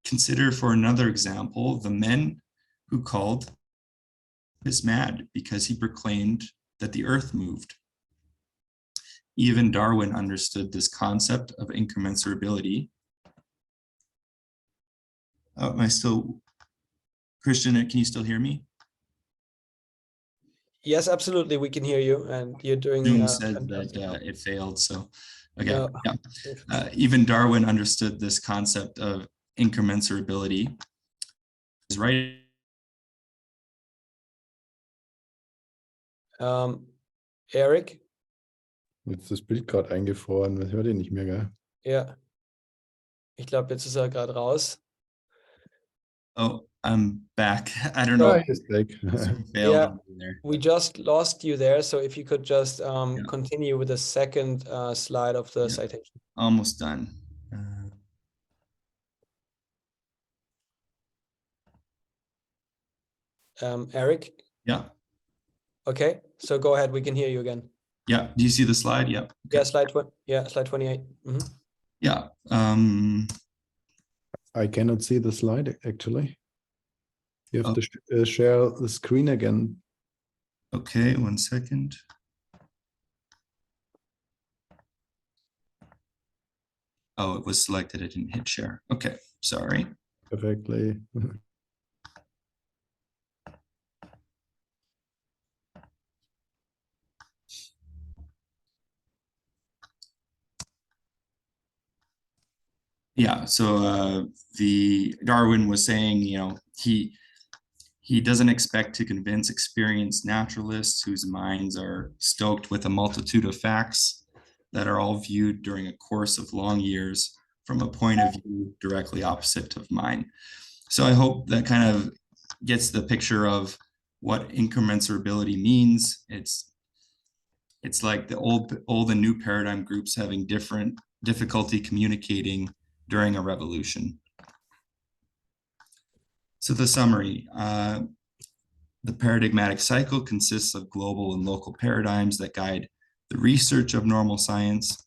Consider, for another example, the men who called this mad because he proclaimed that the earth moved. Even Darwin understood this concept of incommensurability. Christian, can you still hear me? Yes, absolutely. We can hear you, and you're doing. Zoom said fantastic. that it failed. So, okay. No. Yeah. Even Darwin understood this concept of incommensurability. Is right. Erik? Jetzt ist das Bild gerade eingefroren, man hört ihn nicht mehr, gell? Ja. Ich glaube, jetzt ist er gerade raus. Oh, I'm back. I don't know. He's back. Yeah, we just lost you there. So if you could just continue with the second slide of the citation. Almost done. Erik? Yeah. Okay, so go ahead. We can hear you again. Yeah. Do you see the slide? Yeah. Okay. Yeah, slide 28. Mm-hmm. Yeah. I cannot see the slide actually. You have to share the screen again. Okay, 1 second. Oh, it was selected. I didn't hit share. Okay, sorry. Perfectly. Yeah, so the Darwin was saying, you know, he doesn't expect to convince experienced naturalists whose minds are stoked with a multitude of facts that are all viewed during a course of long years from a point of view directly opposite of mine. So I hope that kind of gets the picture of what incommensurability means. It's like the old and new paradigm groups having different difficulty communicating during a revolution. So the summary, the paradigmatic cycle consists of global and local paradigms that guide the research of normal science.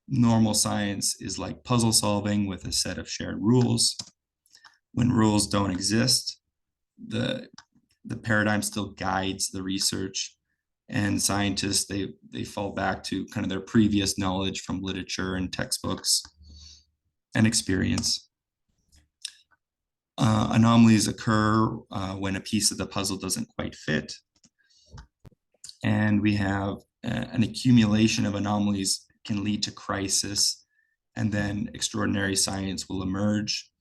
Normal science is like puzzle solving with a set of shared rules. When rules don't exist, the paradigm still guides the research, and scientists, they fall back to kind of their previous knowledge from literature and textbooks and experience. Anomalies occur when a piece of the puzzle doesn't quite fit. And we have an accumulation of anomalies can lead to crisis, and then extraordinary science will emerge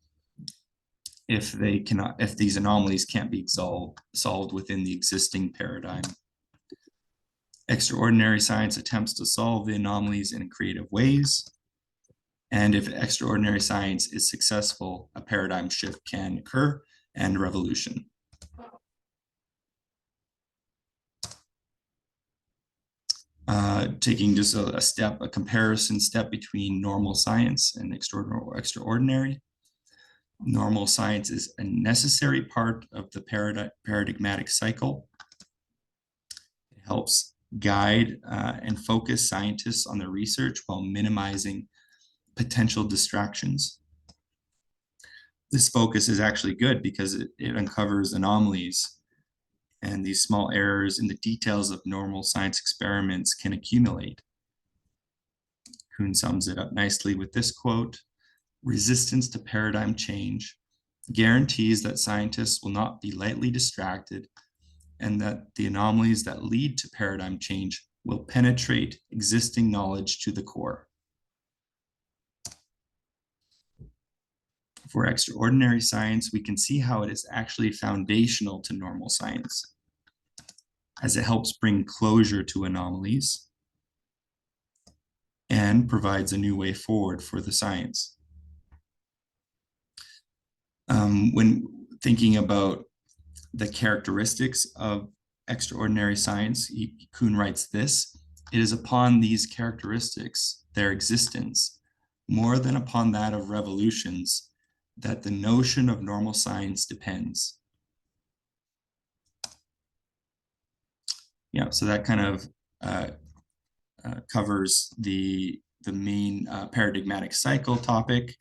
if these anomalies can't be solved within the existing paradigm. Extraordinary science attempts to solve the anomalies in creative ways. And if extraordinary science is successful, a paradigm shift can occur and revolution. Taking just a comparison step between normal science and extraordinary. Normal science is a necessary part of the paradigmatic cycle. It helps guide and focus scientists on their research while minimizing potential distractions. This focus is actually good because it uncovers anomalies, and these small errors in the details of normal science experiments can accumulate. Kuhn sums it up nicely with this quote: "Resistance to paradigm change guarantees that scientists will not be lightly distracted, and that the anomalies that lead to paradigm change will penetrate existing knowledge to the core." For extraordinary science, we can see how it is actually foundational to normal science, as it helps bring closure to anomalies and provides a new way forward for the science. When thinking about the characteristics of extraordinary science, Kuhn writes this: "It is upon these characteristics, their existence, more than upon that of revolutions, that the notion of normal science depends." Yeah, so that kind of covers the main paradigmatic cycle topic.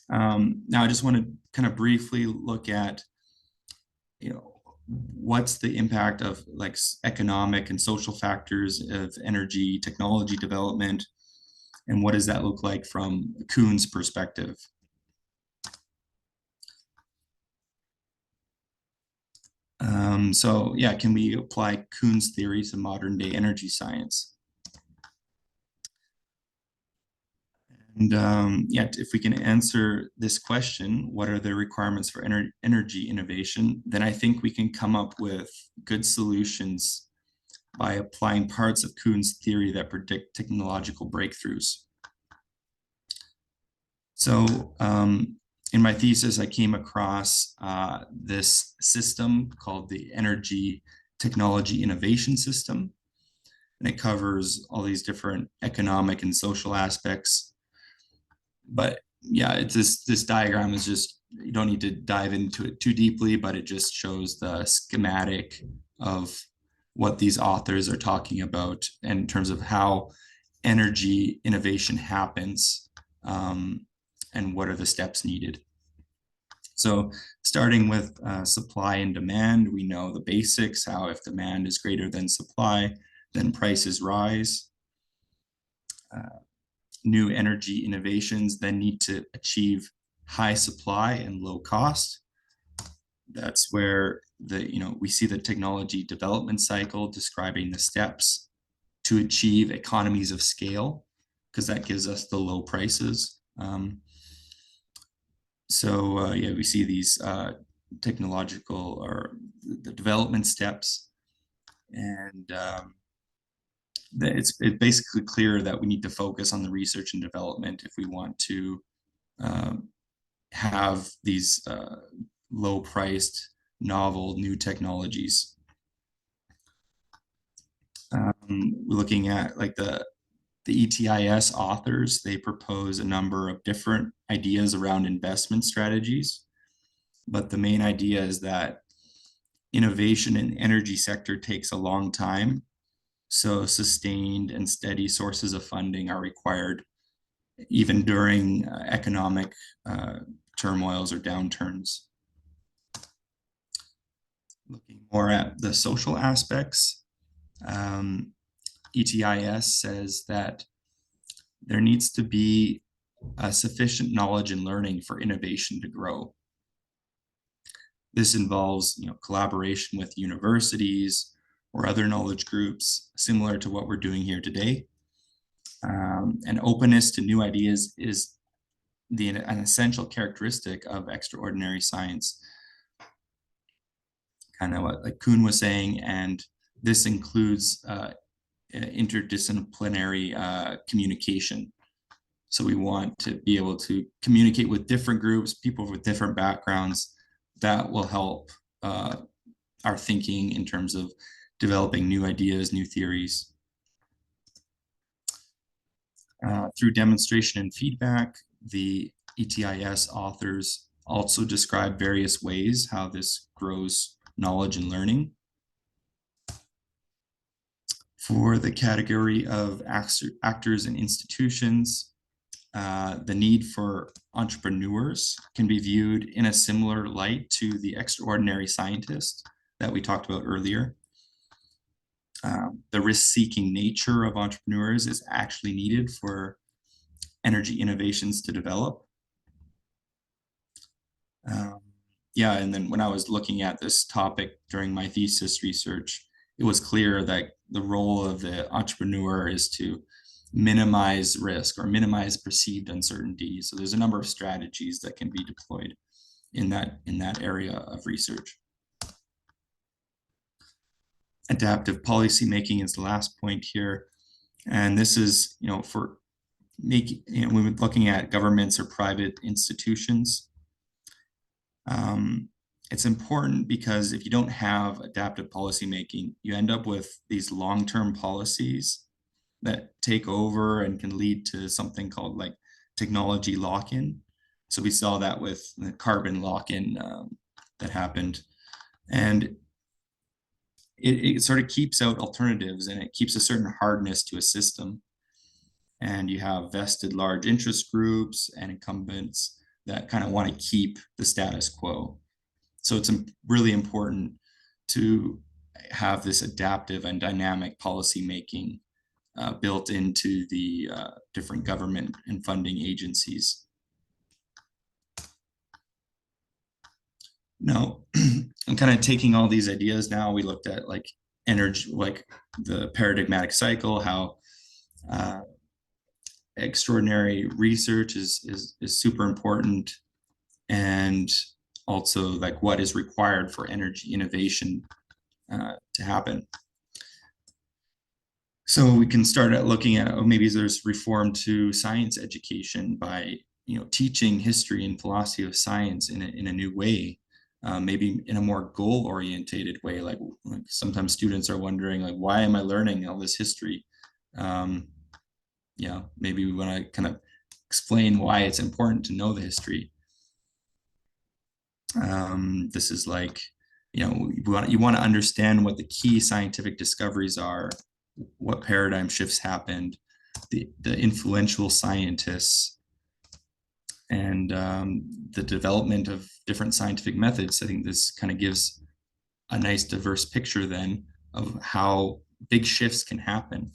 Now I just want to kind of briefly look at, what's the impact of like economic and social factors of energy technology development, and what does that look like from Kuhn's perspective. So yeah, can we apply Kuhn's theory to modern day energy science? And yeah, if we can answer this question, what are the requirements for energy innovation, then I think we can come up with good solutions by applying parts of Kuhn's theory that predict technological breakthroughs. So in my thesis, I came across this system called the Energy Technology Innovation System, and it covers all these different economic and social aspects. But yeah, it's this diagram is just, you don't need to dive into it too deeply, but it just shows the schematic of what these authors are talking about in terms of how energy innovation happens, and what are the steps needed. So starting with supply and demand, we know the basics, how if demand is greater than supply, then prices rise. New energy innovations then need to achieve high supply and low cost. That's where we see the technology development cycle describing the steps to achieve economies of scale, because that gives us the low prices. Yeah, we see these technological or the development steps, and it's basically clear that we need to focus on the research and development if we want to have these low-priced, novel, new technologies. Looking at like the ETIS authors, they propose a number of different ideas around investment strategies, but the main idea is that innovation in the energy sector takes a long time, So sustained and steady sources of funding are required even during economic turmoils or downturns. Looking more at the social aspects, ETIS says that there needs to be sufficient knowledge and learning for innovation to grow. This involves, collaboration with universities or other knowledge groups, similar to what we're doing here today. And openness to new ideas is an essential characteristic of extraordinary science. Kind of what like Kuhn was saying, and this includes interdisciplinary communication. So we want to be able to communicate with different groups, people with different backgrounds. That will help our thinking in terms of developing new ideas, new theories. Through demonstration and feedback, the ETIS authors also describe various ways how this grows knowledge and learning. For the category of actors and institutions, the need for entrepreneurs can be viewed in a similar light to the extraordinary scientist that we talked about earlier. The risk-seeking nature of entrepreneurs is actually needed for energy innovations to develop. Yeah, and then when I was looking at this topic during my thesis research, it was clear that the role of the entrepreneur is to minimize risk or minimize perceived uncertainty. So there's a number of strategies that can be deployed in that area of research. Adaptive policymaking is the last point here. And this is, for making, when we're looking at governments or private institutions, it's important because if you don't have adaptive policymaking, you end up with these long-term policies that take over and can lead to something called like technology lock-in. So we saw that with the carbon lock-in that happened. And it sort of keeps out alternatives, and it keeps a certain hardness to a system. And you have vested large interest groups and incumbents that kind of want to keep the status quo. So it's really important to have this adaptive and dynamic policy making built into the different government and funding agencies. Now, I'm kind of taking all these ideas now. We looked at like energy, like the paradigmatic cycle, how extraordinary research is super important, and also like what is required for energy innovation to happen. So we can start at looking at, maybe there's reform to science education by teaching history and philosophy of science in a new way. Maybe in a more goal-orientated way, like sometimes students are wondering, like, why am I learning all this history? Maybe we want to kind of explain why it's important to know the history. This is like, you want to understand what the key scientific discoveries are, what paradigm shifts happened, the influential scientists, and the development of different scientific methods. I think this kind of gives a nice diverse picture then of how big shifts can happen.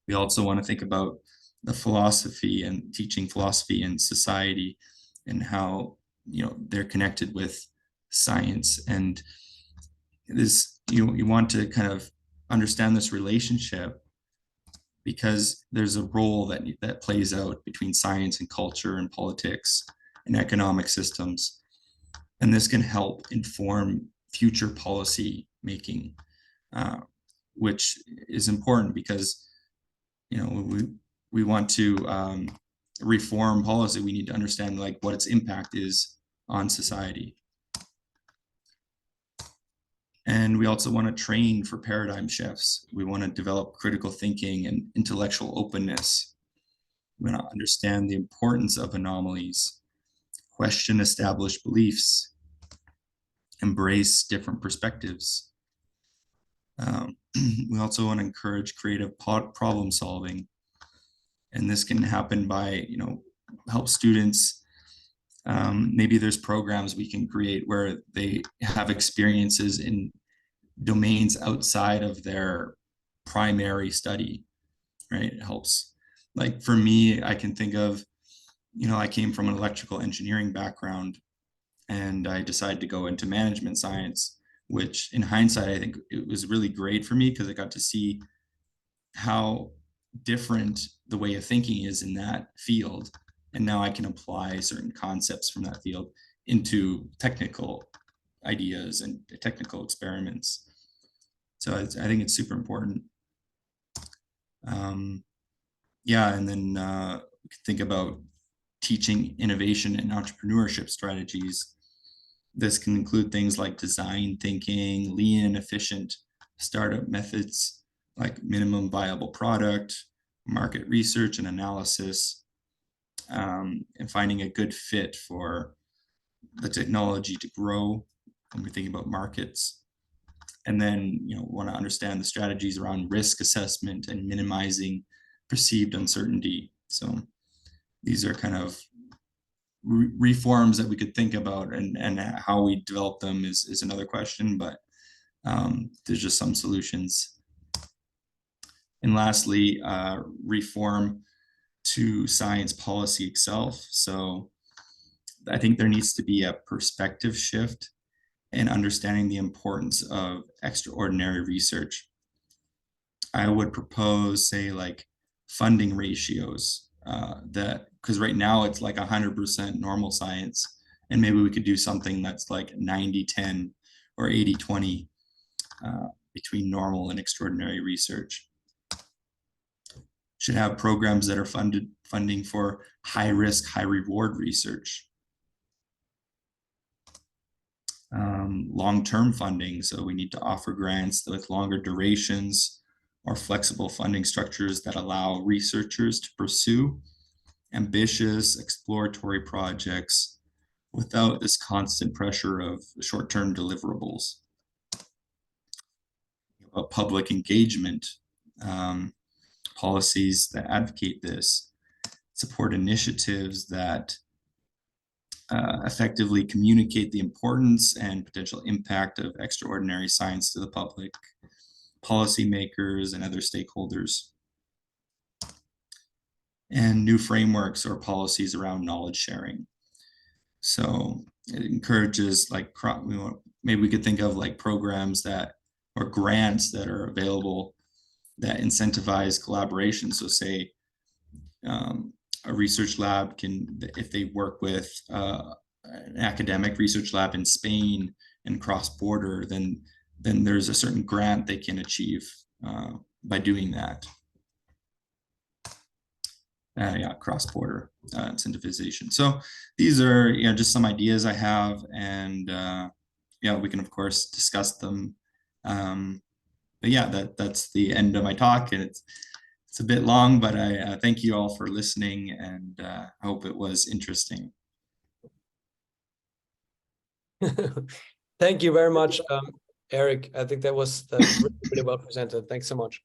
We also want to think about the philosophy and teaching philosophy in society and how they're connected with science. And this, you want to kind of understand this relationship, because there's a role that plays out between science and culture and politics and economic systems. And this can help inform future policy making, which is important because, we want to reform policy. We need to understand like what its impact is on society. And we also want to train for paradigm shifts. We want to develop critical thinking and intellectual openness. We want to understand the importance of anomalies, question established beliefs, embrace different perspectives. We also want to encourage creative problem solving. And this can happen by, help students. Maybe there's programs we can create where they have experiences in domains outside of their primary study, right? It helps. Like for me, I can think of, I came from an electrical engineering background and I decided to go into management science, which in hindsight, I think it was really great for me because I got to see how different the way of thinking is in that field. And now I can apply certain concepts from that field into technical ideas and technical experiments. So I think it's super important. Yeah, and then we could think about teaching innovation and entrepreneurship strategies. This can include things like design thinking, lean and efficient startup methods, like minimum viable product, market research and analysis, and finding a good fit for the technology to grow when we're thinking about markets. And then, want to understand the strategies around risk assessment and minimizing perceived uncertainty. So these are kind of reforms that we could think about, and how we develop them is another question, but there's just some solutions. And lastly, reform to science policy itself. So I think there needs to be a perspective shift and understanding the importance of extraordinary research. I would propose, say, like funding ratios, that, because right now it's like 100% normal science, and maybe we could do something that's like 90-10 or 80-20 between normal and extraordinary research. Should have programs that are funding for high risk, high reward research. Long-term funding, so we need to offer grants with longer durations or flexible funding structures that allow researchers to pursue ambitious exploratory projects without this constant pressure of short-term deliverables. About public engagement, policies that advocate this, support initiatives that effectively communicate the importance and potential impact of extraordinary science to the public, policymakers, and other stakeholders. And new frameworks or policies around knowledge sharing. So it encourages, like, maybe we could think of like programs that, or grants that are available that incentivize collaboration. So say a research lab can, if they work with an academic research lab in Spain and cross-border, then there's a certain grant they can achieve by doing that. Yeah, cross-border incentivization. So these are, just some ideas I have, and yeah, we can of course discuss them. But yeah, that's the end of my talk, and it's a bit long, but I thank you all for listening, and I hope it was interesting. Thank you very much, Erik. I think that was really well presented. Thanks so much.